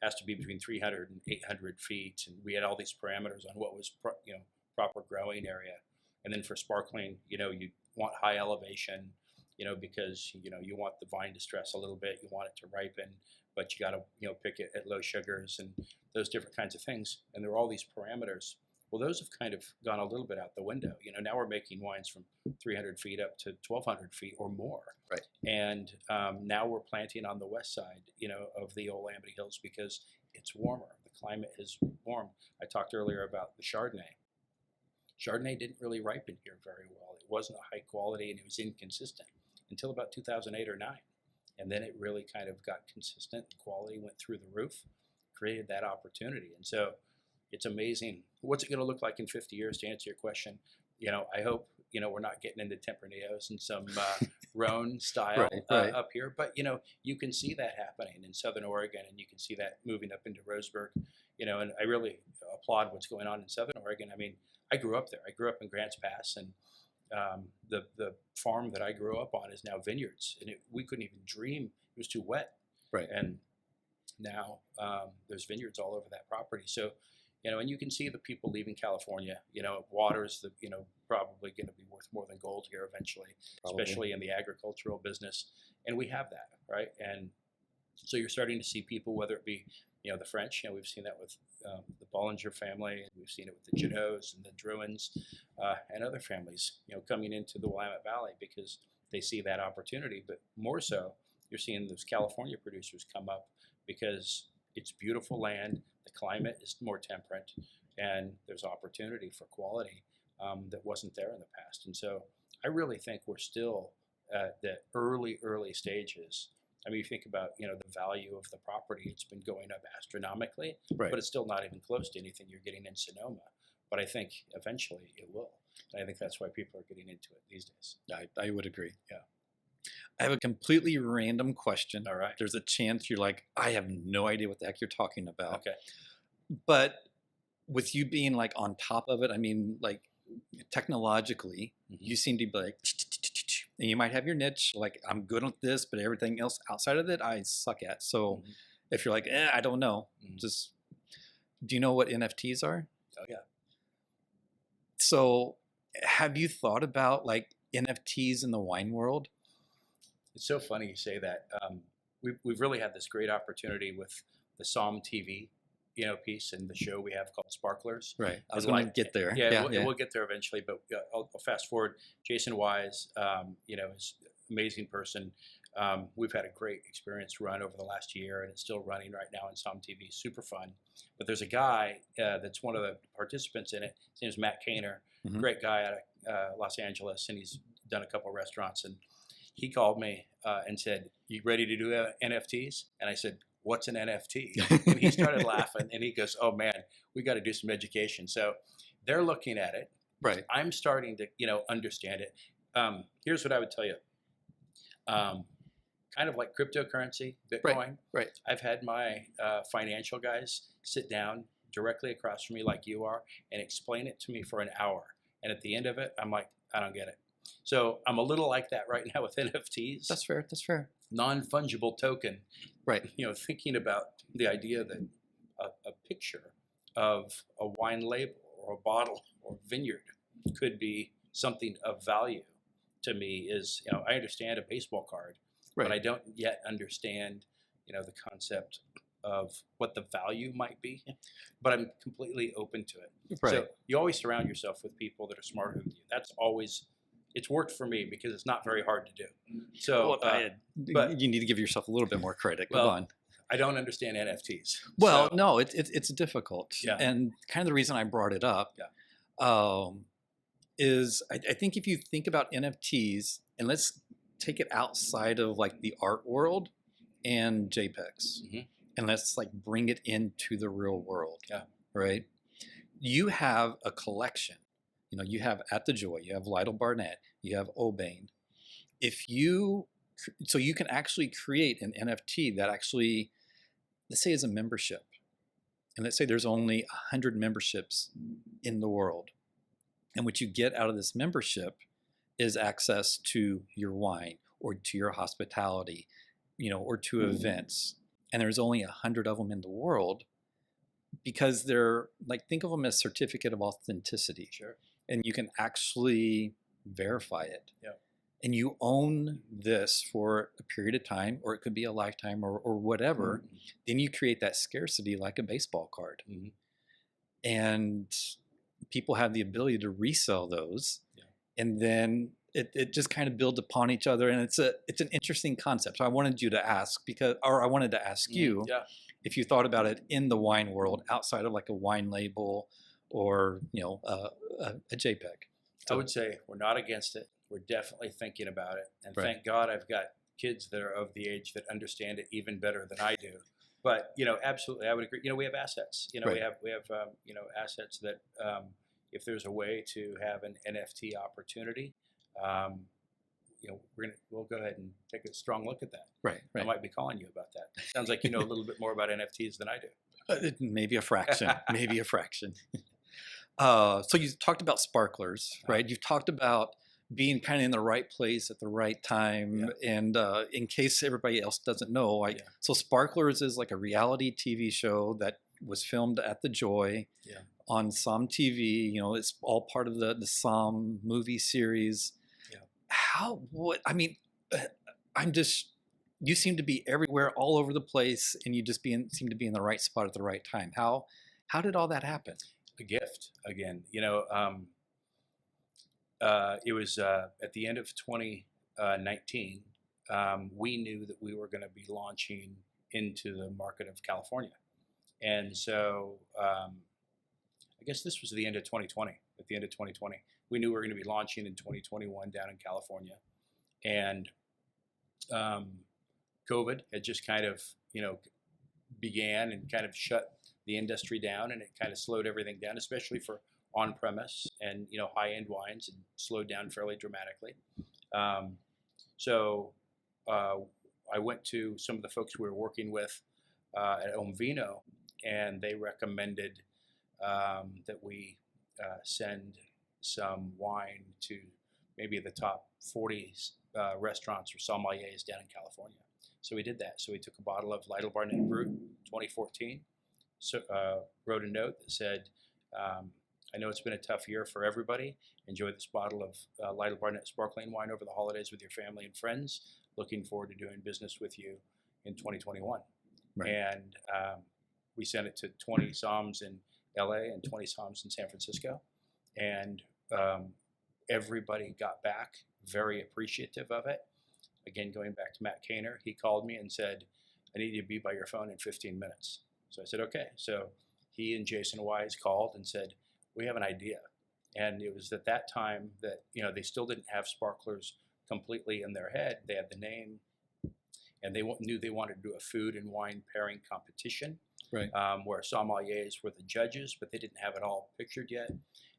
has to be between 300 and 800 feet, and we had all these parameters on what was proper growing area. And then for sparkling, you want high elevation, because you want the vine to stress a little bit, you want it to ripen, but you got to pick it at low sugars and those different kinds of things. And there are all these parameters. Well, those have kind of gone a little bit out the window. Now we're making wines from 300 feet up to 1,200 feet or more. Right. And now we're planting on the west side, of the Eola Amity Hills, because it's warmer. The climate is warm. I talked earlier about the Chardonnay. Chardonnay didn't really ripen here very well. It wasn't a high quality, and it was inconsistent until about 2008 or 9. And then it really kind of got consistent. The quality went through the roof, created that opportunity. And so it's amazing. What's it going to look like in 50 years, to answer your question? I hope, we're not getting into Tempraneos and some Rhone style up here. But, you can see that happening in Southern Oregon, and you can see that moving up into Roseburg. And I really applaud what's going on in Southern Oregon. I grew up there. I grew up in Grants Pass, and the farm that I grew up on is now vineyards, and we couldn't even dream. It was too wet. Right. And now there's vineyards all over that property. So, and you can see the people leaving California. Water's probably going to be worth more than gold here eventually, especially in the agricultural business. And we have that, right? And so you're starting to see people, whether it be the French. We've seen that with the Bollinger family, and we've seen it with the Genots and the Druins, and other families, coming into the Willamette Valley because they see that opportunity. But more so, you're seeing those California producers come up because it's beautiful land, the climate is more temperate, and there's opportunity for quality that wasn't there in the past. And so I really think we're still at the early stages. You think about, the value of the property, it's been going up astronomically, but it's still not even close to anything you're getting in Sonoma. But I think eventually it will. And I think that's why people are getting into it these days. I would agree. Yeah. I have a completely random question. All right. There's a chance you're like, I have no idea what the heck you're talking about. Okay. But with you being like on top of it, like technologically, you seem to be like, and you might have your niche, like I'm good at this, but everything else outside of it, I suck at. So if you're like, I don't know, just, do you know what NFTs are? Oh yeah. So Have you thought about like NFTs in the wine world? It's so funny you say that. We've really had this great opportunity with the SOMM TV, piece and the show we have called Sparklers. Right. I was And going to get there. yeah, Yeah. we'll get there eventually, but I'll fast forward. Jason Wise, is an amazing person. We've had a great experience run over the last year, and it's still running right now on SOMM TV. Super fun. But there's a guy that's one of the participants in it. His name is Matt Kaner, Mhm. great guy out of Los Angeles, and he's done a couple of restaurants. And he called me and said, "You ready to do NFTs?" And I said, "What's an NFT?" And he started laughing, and he goes, "Oh man, we got to do some education." So they're looking at it. Right. I'm starting to, understand it. Here's what I would tell you. Kind of like cryptocurrency, Bitcoin. Right. I've had my financial guys sit down directly across from me, like you are, and explain it to me for an hour. And at the end of it, I'm like, I don't get it. So I'm a little like that right now with NFTs. That's fair. That's fair. Non-fungible token. Right. Thinking about the idea that a picture of a wine label or a bottle or vineyard could be something of value to me is, I understand a baseball card, Right. but I don't yet understand, the concept of what the value might be. But I'm completely open to it. Right. So you always surround yourself with people that are smarter than you. That's always, it's worked for me because it's not very hard to do. So, but you need to give yourself a little bit more credit. Go well, on. I don't understand NFTs. Well, So, no, it's difficult. Yeah. And kind of the reason I brought it up is I think if you think about NFTs, and let's take it outside of like the art world and JPEGs, Mhm. and let's like bring it into the real world. Yeah. Right. You have a collection. You have At the Joy, you have Lytle Barnett, you have Aubaine. So you can actually create an NFT that actually, let's say, is a membership. And let's say there's only 100 memberships in the world. And what you get out of this membership is access to your wine or to your hospitality, or to events. And there's only 100 of them in the world because they're like, think of them as certificate of authenticity. Sure. And you can actually verify it. Yeah. And you own this for a period of time, or it could be a lifetime or whatever. Mhm. Then you create that scarcity like a baseball card. Mhm. And people have the ability to resell those. Yeah. And then it just kind of builds upon each other. And it's an interesting concept. So I wanted you to ask I wanted to ask you Yeah. if you thought about it in the wine world outside of like a wine label or, a JPEG. I would say we're not against it. We're definitely thinking about it. And Right. thank God I've got kids that are of the age that understand it even better than I do. But, absolutely, I would agree. We have assets. Right. We have assets that if there's a way to have an NFT opportunity, we'll go ahead and take a strong look at that. Right. I might be calling you about that. Sounds like you know a little bit more about NFTs than I do. Maybe a fraction. Maybe a fraction. So you talked about sparklers, right? You've talked about being kind of in the right place at the right time. Yeah. And in case everybody else doesn't know, so Sparklers is like a reality TV show that was filmed at the Joy on SOMM TV. It's all part of the SOMM movie series. Yeah. You seem to be everywhere, all over the place, and you just seem to be in the right spot at the right time. How did all that happen? A gift again. It was at the end of 2019. We knew that we were going to be launching into the market of California, and so I guess this was the end of 2020. At the end of 2020, we knew we were going to be launching in 2021 down in California, and COVID had just kind of began and kind of shut the industry down, and it kind of slowed everything down, especially for on-premise and high-end wines, and slowed down fairly dramatically. So I went to some of the folks we were working with at Vino, and they recommended that we send some wine to maybe the top 40 restaurants or sommeliers down in California. So we did that. So we took a bottle of Lytle Barnett Brut 2014, wrote a note that said, I know it's been a tough year for everybody. Enjoy this bottle of Lytle Barnett sparkling wine over the holidays with your family and friends. Looking forward to doing business with you in 2021. Right. And we sent it to 20 SOMMs in LA and 20 SOMMs in San Francisco. And everybody got back very appreciative of it. Again, going back to Matt Kaner, he called me and said, I need you to be by your phone in 15 minutes. So I said, okay. So he and Jason Wise called and said, we have an idea. And it was at that time that, they still didn't have sparklers completely in their head. They had the name, and they knew they wanted to do a food and wine pairing competition, Right. Where sommeliers were the judges, but they didn't have it all pictured yet.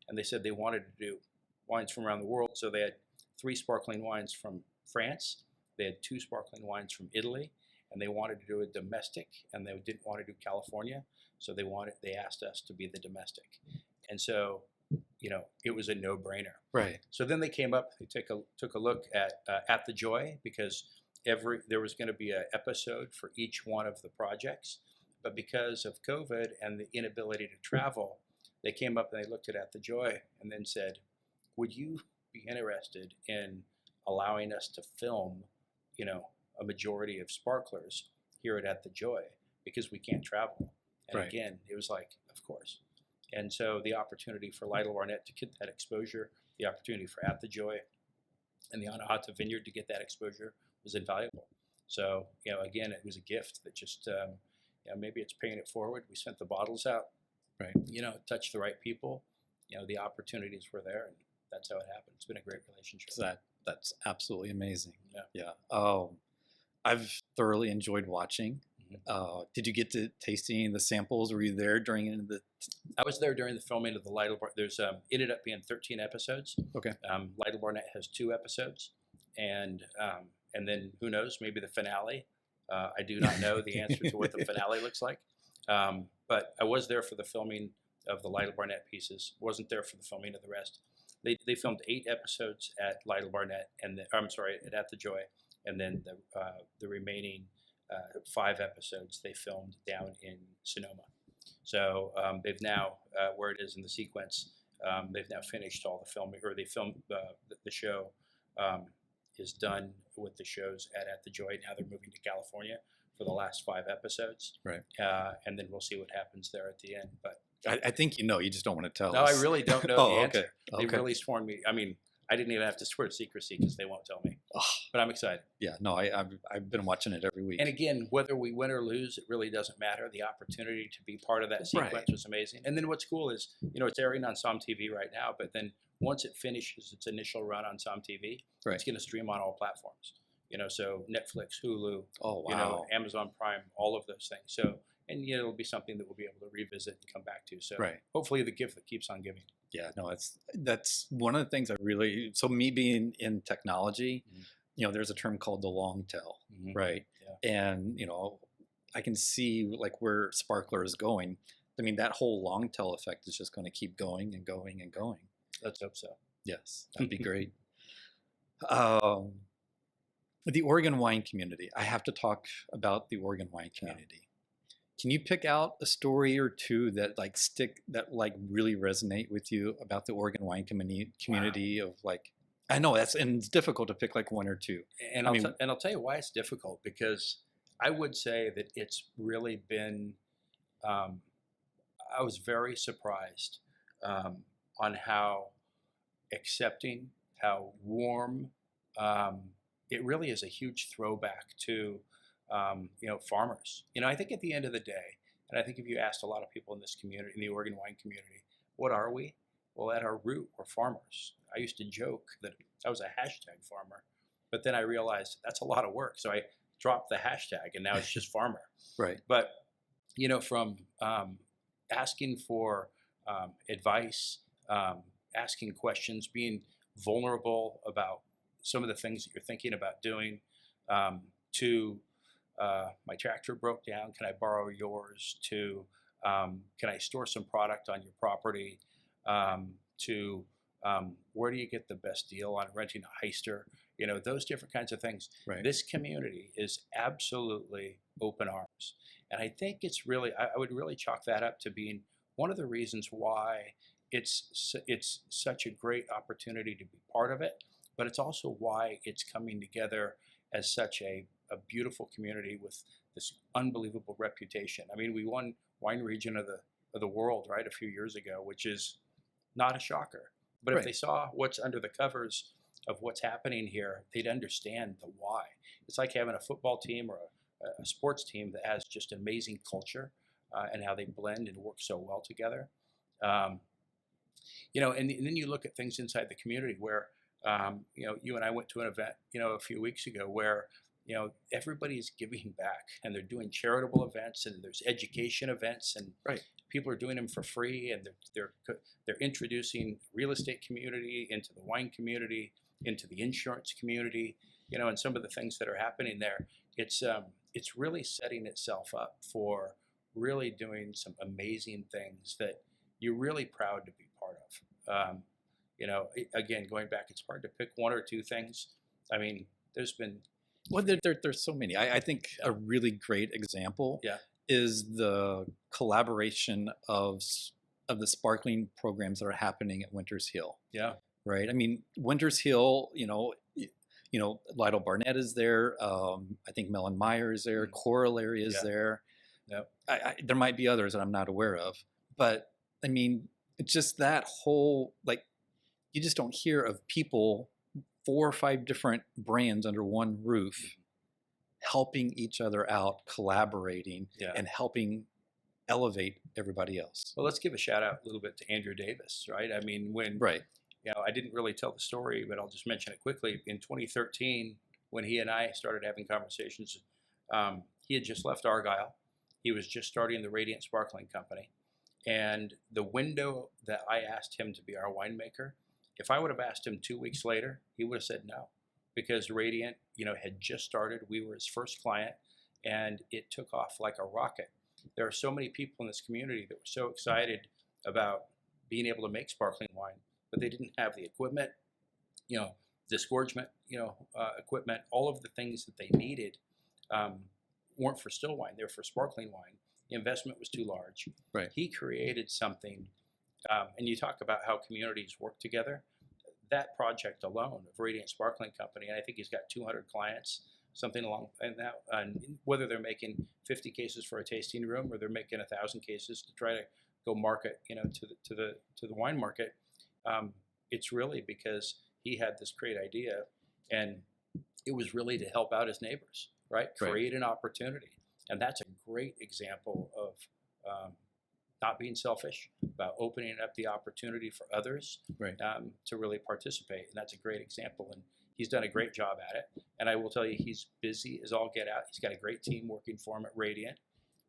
And they said they wanted to do wines from around the world. So they had 3 sparkling wines from France. They had 2 sparkling wines from Italy, and they wanted to do a domestic, and they didn't want to do California. So they asked us to be the domestic. And so, it was a no-brainer. Right. So then they came up, they took a look at the Joy, because there was going to be an episode for each one of the projects. But because of COVID and the inability to travel, they came up and they looked at the Joy and then said, would you be interested in allowing us to film, a majority of sparklers here at the Joy, because we can't travel? And Right. again, it was like, of course. And so the opportunity for Lytle Barnett to get that exposure, the opportunity for At the Joy and the Anahata Vineyard to get that exposure was invaluable. So, again, it was a gift that just, maybe it's paying it forward. We sent the bottles out, Right. Touched the right people, the opportunities were there, and that's how it happened. It's been a great relationship. That's absolutely amazing. Yeah. Yeah. Oh, I've thoroughly enjoyed watching. Did you get to tasting the samples? Were you there during the? I was there during the filming of the Lytle Barnett. There's ended up being 13 episodes. Okay. Lytle Barnett has 2 episodes, and then who knows, maybe the finale. I do not know the answer to what the finale looks like, but I was there for the filming of the Lytle Barnett pieces. Wasn't there for the filming of the rest. They filmed 8 episodes at Lytle Barnett, and at the Joy, and then the remaining 5 episodes they filmed down in Sonoma. So they've now, where it is in the sequence, they've now finished all the filming, or they filmed the show is done with the shows at the Joy. Now they're moving to California for the last 5 episodes. Right. And then we'll see what happens there at the end. But I think you just don't want to tell no, us. I really don't know the answer. Okay. They really sworn me. I mean, I didn't even have to swear secrecy because they won't tell me. Oh, But I'm excited. yeah. No, I've been watching it every week. And again, whether we win or lose, it really doesn't matter. The opportunity to be part of that sequence Right. was amazing. And then what's cool is, it's airing on SOMM TV right now, but then once it finishes its initial run on SOMM TV, Right. it's going to stream on all platforms. So Netflix, Hulu, Oh, wow. Amazon Prime, all of those things. So, and it'll be something that we'll be able to revisit and come back to. So Right. hopefully the gift that keeps on giving. Yeah, no, that's one of the things so me being in technology, there's a term called the long tail, right? Yeah. And, I can see like where Sparkler is going. I mean, that whole long tail effect is just going to keep going and going and going. Let's hope so. Yes, that'd be great. The Oregon wine community. I have to talk about the Oregon wine community. Can you pick out a story or two that really resonate with you about the Oregon wine community? Wow. I know and it's difficult to pick like one or two. And I'll tell you why it's difficult, because I would say that it's really been, I was very surprised on how accepting, how warm, it really is a huge throwback to farmers. I think at the end of the day, and I think if you asked a lot of people in this community, in the Oregon wine community, what are we? Well, at our root, we're farmers. I used to joke that I was a hashtag farmer, but then I realized that's a lot of work. So I dropped the hashtag, and now it's just farmer. Right. But, from asking for advice, asking questions, being vulnerable about some of the things that you're thinking about doing, to my tractor broke down, can I borrow yours? To can I store some product on your property? To where do you get the best deal on renting a heister? Those different kinds of things. Right. This community is absolutely open arms. And I think it's really, I would really chalk that up to being one of the reasons why it's such a great opportunity to be part of it, but it's also why it's coming together as such a beautiful community with this unbelievable reputation. I mean, we won wine region of the world, right, a few years ago, which is not a shocker. But if Right. they saw what's under the covers of what's happening here, they'd understand the why. It's like having a football team or a sports team that has just amazing culture, and how they blend and work so well together. Um, and then you look at things inside the community where, you and I went to an event, a few weeks ago where, everybody's giving back and they're doing charitable events and there's education events and Right. people are doing them for free, and they're introducing real estate community into the wine community, into the insurance community, and some of the things that are happening there. It's really setting itself up for really doing some amazing things that you're really proud to be part of. Again, going back, it's hard to pick one or two things. I mean, there's been Well, there's so many. I think a really great example yeah is the collaboration of the sparkling programs that are happening at Winters Hill. yeah Right. I mean, Winters Hill. Lytle Barnett is there. I think Mellon Meyer is there. Corollary is yeah there. yeah There might be others that I'm not aware of, but I mean, it's just that whole you just don't hear of people, 4 or 5 different brands under one roof, helping each other out, collaborating, yeah. and helping elevate everybody else. Well, let's give a shout out a little bit to Andrew Davis, right? I mean, when Right. I didn't really tell the story, but I'll just mention it quickly. In 2013, when he and I started having conversations, he had just left Argyle. He was just starting the Radiant Sparkling Company. And the window that I asked him to be our winemaker, if I would have asked him 2 weeks later, he would have said no, because Radiant, had just started. We were his first client, and it took off like a rocket. There are so many people in this community that were so excited about being able to make sparkling wine, but they didn't have the equipment, disgorgement, equipment, all of the things that they needed weren't for still wine. They were for sparkling wine. The investment was too large. Right. He created something, and you talk about how communities work together. That project alone of Radiant Sparkling Company, and I think he's got 200 clients, something along and that. And whether they're making 50 cases for a tasting room or they're making 1,000 cases to try to go market, to the wine market, it's really because he had this great idea, and it was really to help out his neighbors, right? Create an opportunity, and that's a great example of not being selfish, about opening up the opportunity for others to really participate, and that's a great example. And he's done a great job at it. And I will tell you, he's busy as all get out. He's got a great team working for him at Radiant,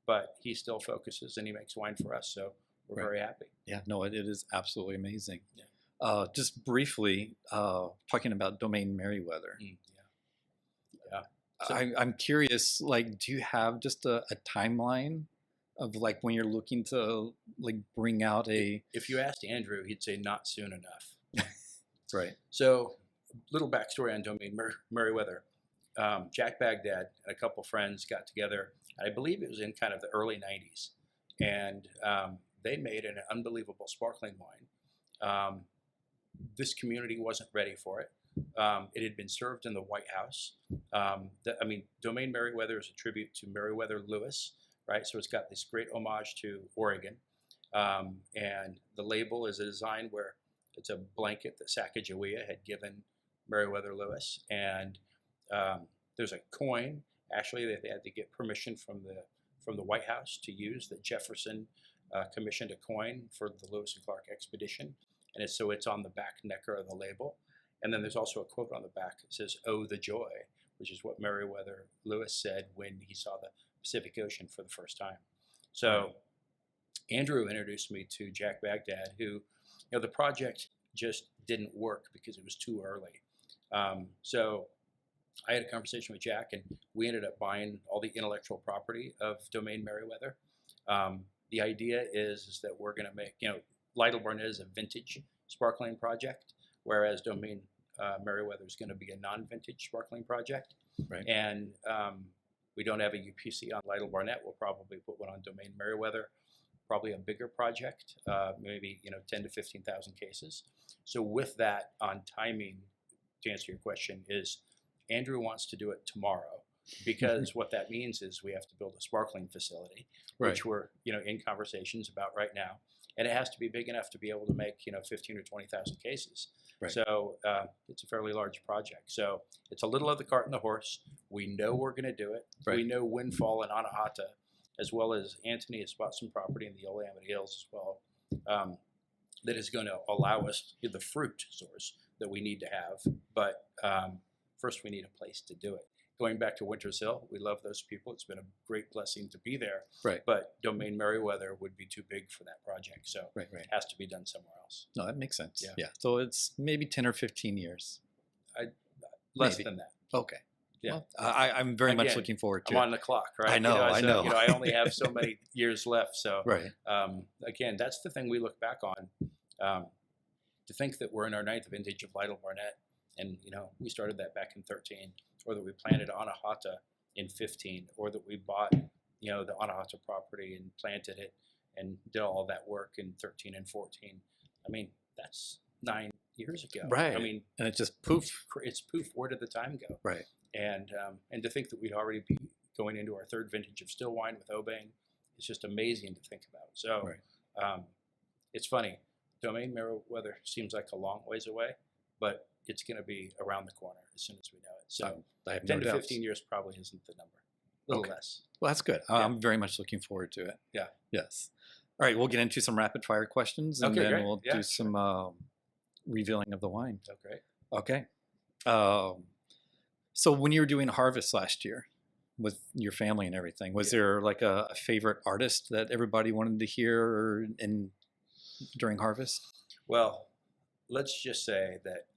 but he still focuses and he makes wine for us. So we're very happy. Yeah, no, it is absolutely amazing. Yeah. Just briefly, talking about Domaine Merriweather. Yeah. So, I'm curious, do you have just a timeline of when you're looking to bring out a... If you asked Andrew, he'd say not soon enough. Right. So, little backstory on Domaine Merriweather. Jack Baghdad and a couple friends got together, and I believe it was in kind of the early 90s, and they made an unbelievable sparkling wine. This community wasn't ready for it. It had been served in the White House. Domaine Merriweather is a tribute to Meriwether Lewis, right? So it's got this great homage to Oregon. And the label is a design where it's a blanket that Sacagawea had given Meriwether Lewis. And there's a coin, actually, that they had to get permission from the White House to use, that Jefferson commissioned a coin for the Lewis and Clark expedition. And it's on the back necker of the label. And then there's also a quote on the back that says, "Oh, the joy," which is what Meriwether Lewis said when he saw the Pacific Ocean for the first time. So Andrew introduced me to Jack Baghdad, who, the project just didn't work because it was too early. So I had a conversation with Jack, and we ended up buying all the intellectual property of Domaine Merriweather. The idea is that we're going to make, Lytle Barnett is a vintage sparkling project, whereas Domaine Merriweather is going to be a non-vintage sparkling project. Right. And we don't have a UPC on Lytle Barnett. We'll probably put one on Domaine Merriweather. probably a bigger project, maybe 10 to 15,000 cases. So with that on timing, to answer your question, is Andrew wants to do it tomorrow, because what that means is we have to build a sparkling facility, Right. which we're in conversations about right now, and it has to be big enough to be able to make 15 or 20,000 cases. Right. So it's a fairly large project. So it's a little of the cart and the horse. We know we're going to do it. Right. We know Windfall and Anahata, as well as Anthony, has bought some property in the Eola Amity Hills as well, that is going to allow us the fruit source that we need to have. But first, we need a place to do it. Going back to Winters Hill, we love those people. It's been a great blessing to be there. Right. But Domaine Meriwether would be too big for that project, so Right. it has to be done somewhere else. No, that makes sense. Yeah. Yeah. So it's maybe 10 or 15 years. Less Maybe. than that. Okay. Yeah. Well, I'm very much Again, looking forward to I'm it. on the clock, right? I know, I know. I only have so many years left. So Right. again, that's the thing we look back on. To think that we're in our 9th vintage of Lytle Barnett, and we started that back in 13, or that we planted Anahata in 15, or that we bought the Anahata property and planted it and did all that work in 13 and 14. I mean, that's 9 years ago. Right. I mean, And it just poof. it's poof. Where did the time go? Right. And to think that we'd already be going into our 3rd vintage of still wine with Aubaine, it's just amazing to think about. So it's funny. Domaine Meriwether seems like a long ways away, but it's going to be around the corner as soon as we know it. So I have 10 no to doubts. 15 years probably isn't the number. A little Okay. less. Well, that's good. Yeah. I'm very much looking forward to it. Yeah. Yes. All right. We'll get into some rapid fire questions, and Okay, then great. we'll Yeah, do some revealing of the wine. Oh, great. Okay. So when you were doing harvest last year with your family and everything, was there like a favorite artist that everybody wanted to hear during harvest? Well, let's just say that.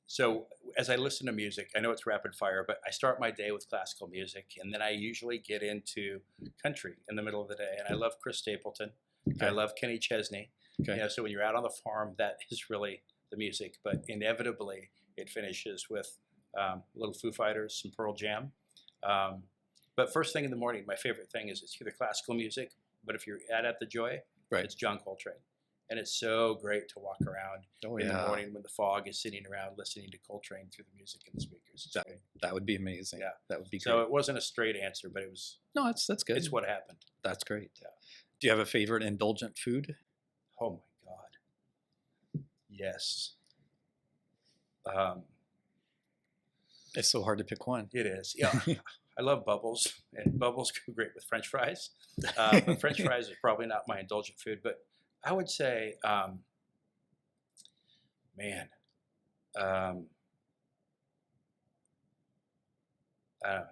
So as I listen to music, I know it's rapid fire, but I start my day with classical music, and then I usually get into country in the middle of the day. And I love Chris Stapleton. Okay. I love Kenny Chesney. Okay. So when you're out on the farm, that is really the music. But inevitably, it finishes with a little Foo Fighters, some Pearl Jam. But first thing in the morning, my favorite thing is it's either classical music, but if you're at the Joy, Right. it's John Coltrane. And it's so great to walk around in the morning when the fog is sitting around listening to Coltrane through the music and the speakers. It's great. That would be amazing. Yeah. That would be great. So it wasn't a straight answer, but it was. No, that's good. It's what happened. That's great. Yeah. Do you have a favorite indulgent food? Oh my God. Yes. It's so hard to pick one. It is. Yeah. I love bubbles, and bubbles go great with French fries. But French fries is probably not my indulgent food, but I would say, I don't know,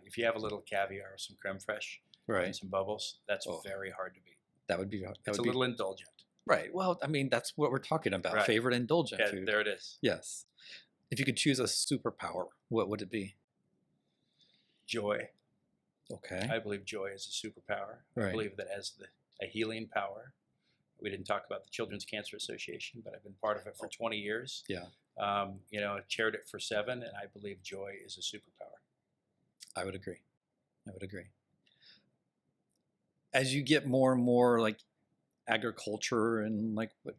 if you have a little caviar or some creme fraiche and Right. some bubbles, that's Oh. very hard to beat. That would be. It's a little indulgent. Right. Well, I mean, that's what we're talking about. Right. Favorite indulgent Yeah, food. there it is. Yes. If you could choose a superpower, what would it be? Joy. Okay. I believe joy is a superpower. I Right. believe that as a healing power. We didn't talk about the Children's Cancer Association, but I've been part of it for 20 years. Yeah. Chaired it for 7, and I believe joy is a superpower. I would agree. As you get more and more like agriculture and like what,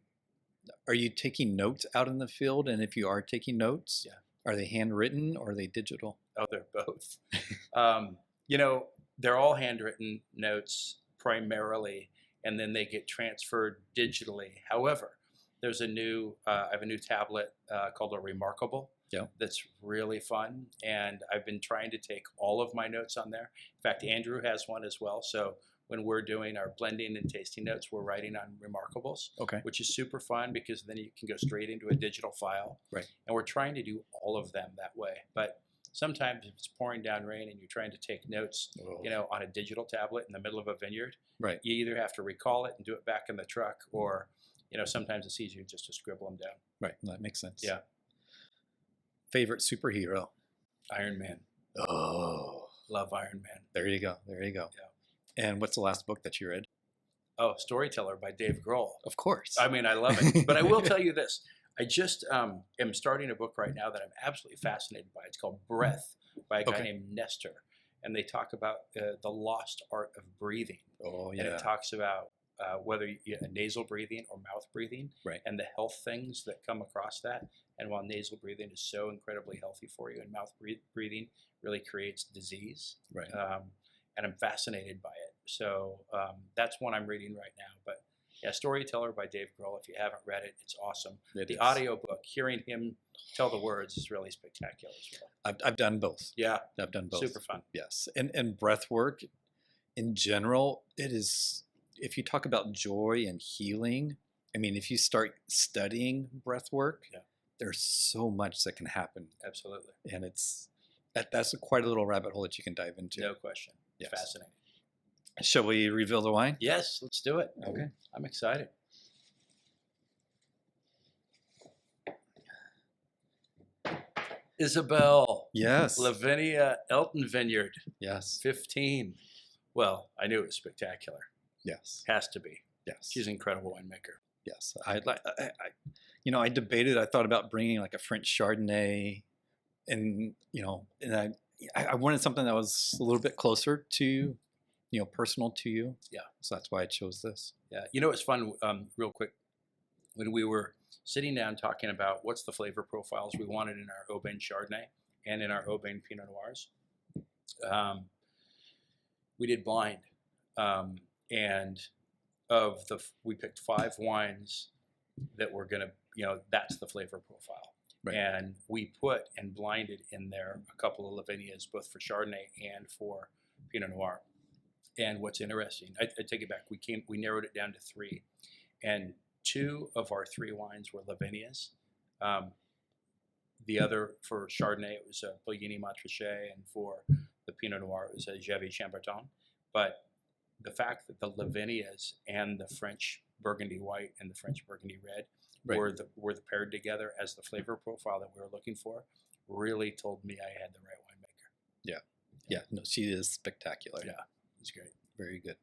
are you taking notes out in the field? And if you are taking notes, Yeah. Are they handwritten or are they digital? Oh, they're both. They're all handwritten notes primarily, and then they get transferred digitally. However, there's I have a new tablet called a Remarkable. Yeah. That's really fun, and I've been trying to take all of my notes on there. In fact, Andrew has one as well. So when we're doing our blending and tasting notes, we're writing on Remarkables, Okay. which is super fun because then you can go straight into a digital file. Right. And we're trying to do all of them that way. But sometimes if it's pouring down rain and you're trying to take notes, Oh. on a digital tablet in the middle of a vineyard, Right. you either have to recall it and do it back in the truck, or, sometimes it's easier just to scribble them down. Right. That makes sense. Yeah. Favorite superhero? Iron Man. Oh, Love Iron Man. there you go. Yeah. And what's the last book that you read? Oh, Storyteller by Dave Grohl. Of course. I mean, I love it. But I will tell you this. I just am starting a book right now that I'm absolutely fascinated by. It's called Breath by a guy Okay. named Nestor. And they talk about the lost art of breathing. Oh, And yeah. it talks about whether you nasal breathing or mouth breathing, Right. and the health things that come across that. And while nasal breathing is so incredibly healthy for you, and mouth breathing really creates disease. Right. And I'm fascinated by it. So that's one I'm reading right now. But yeah, Storyteller by Dave Grohl. If you haven't read it, it's awesome. The audio book, hearing him tell the words is really spectacular as well. I've done both. Yeah, I've done both. super fun. Yes. And breath work in general, it is, if you talk about joy and healing, I mean, if you start studying breath work, Yeah. there's so much that can happen. Absolutely. And that's quite a little rabbit hole that you can dive into. No question. Yes. Fascinating. Shall we reveal the wine? Yes, let's do it. Okay. I'm excited. Isabel. Yes. Lavinia Elton Vineyard. Yes. 15. Well, I knew it was spectacular. Yes. Has to be. Yes. She's an incredible winemaker. Yes. I debated. I thought about bringing like a French Chardonnay, and I wanted something that was a little bit closer to, personal to you. Yeah. So that's why I chose this. Yeah. It's fun, real quick. When we were sitting down talking about what's the flavor profiles we wanted in our Aubaine Chardonnay and in our Aubaine Pinot Noirs, we did blind. And we picked 5 wines that were going to, that's the flavor profile. Right. And we put and blinded in there a couple of Lavinias, both for Chardonnay and for Pinot Noir. And what's interesting, I take it back. We narrowed it down to 3, and 2 of our 3 wines were Lavinias. The other for Chardonnay, it was a Puligny Montrachet, and for the Pinot Noir, it was a Javet Chambertin. But the fact that the Lavinias and the French Burgundy White and the French Burgundy Red were paired together as the flavor profile that we were looking for really told me I had the right winemaker. Yeah. Yeah. No, she is spectacular. Yeah. It's great. Very good.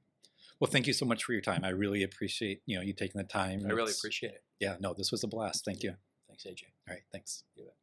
Well, thank you so much for your time. I really appreciate, you taking the time. I really appreciate it. Yeah, no, this was a blast. Thank you. Thanks, AJ. All right, thanks. You bet.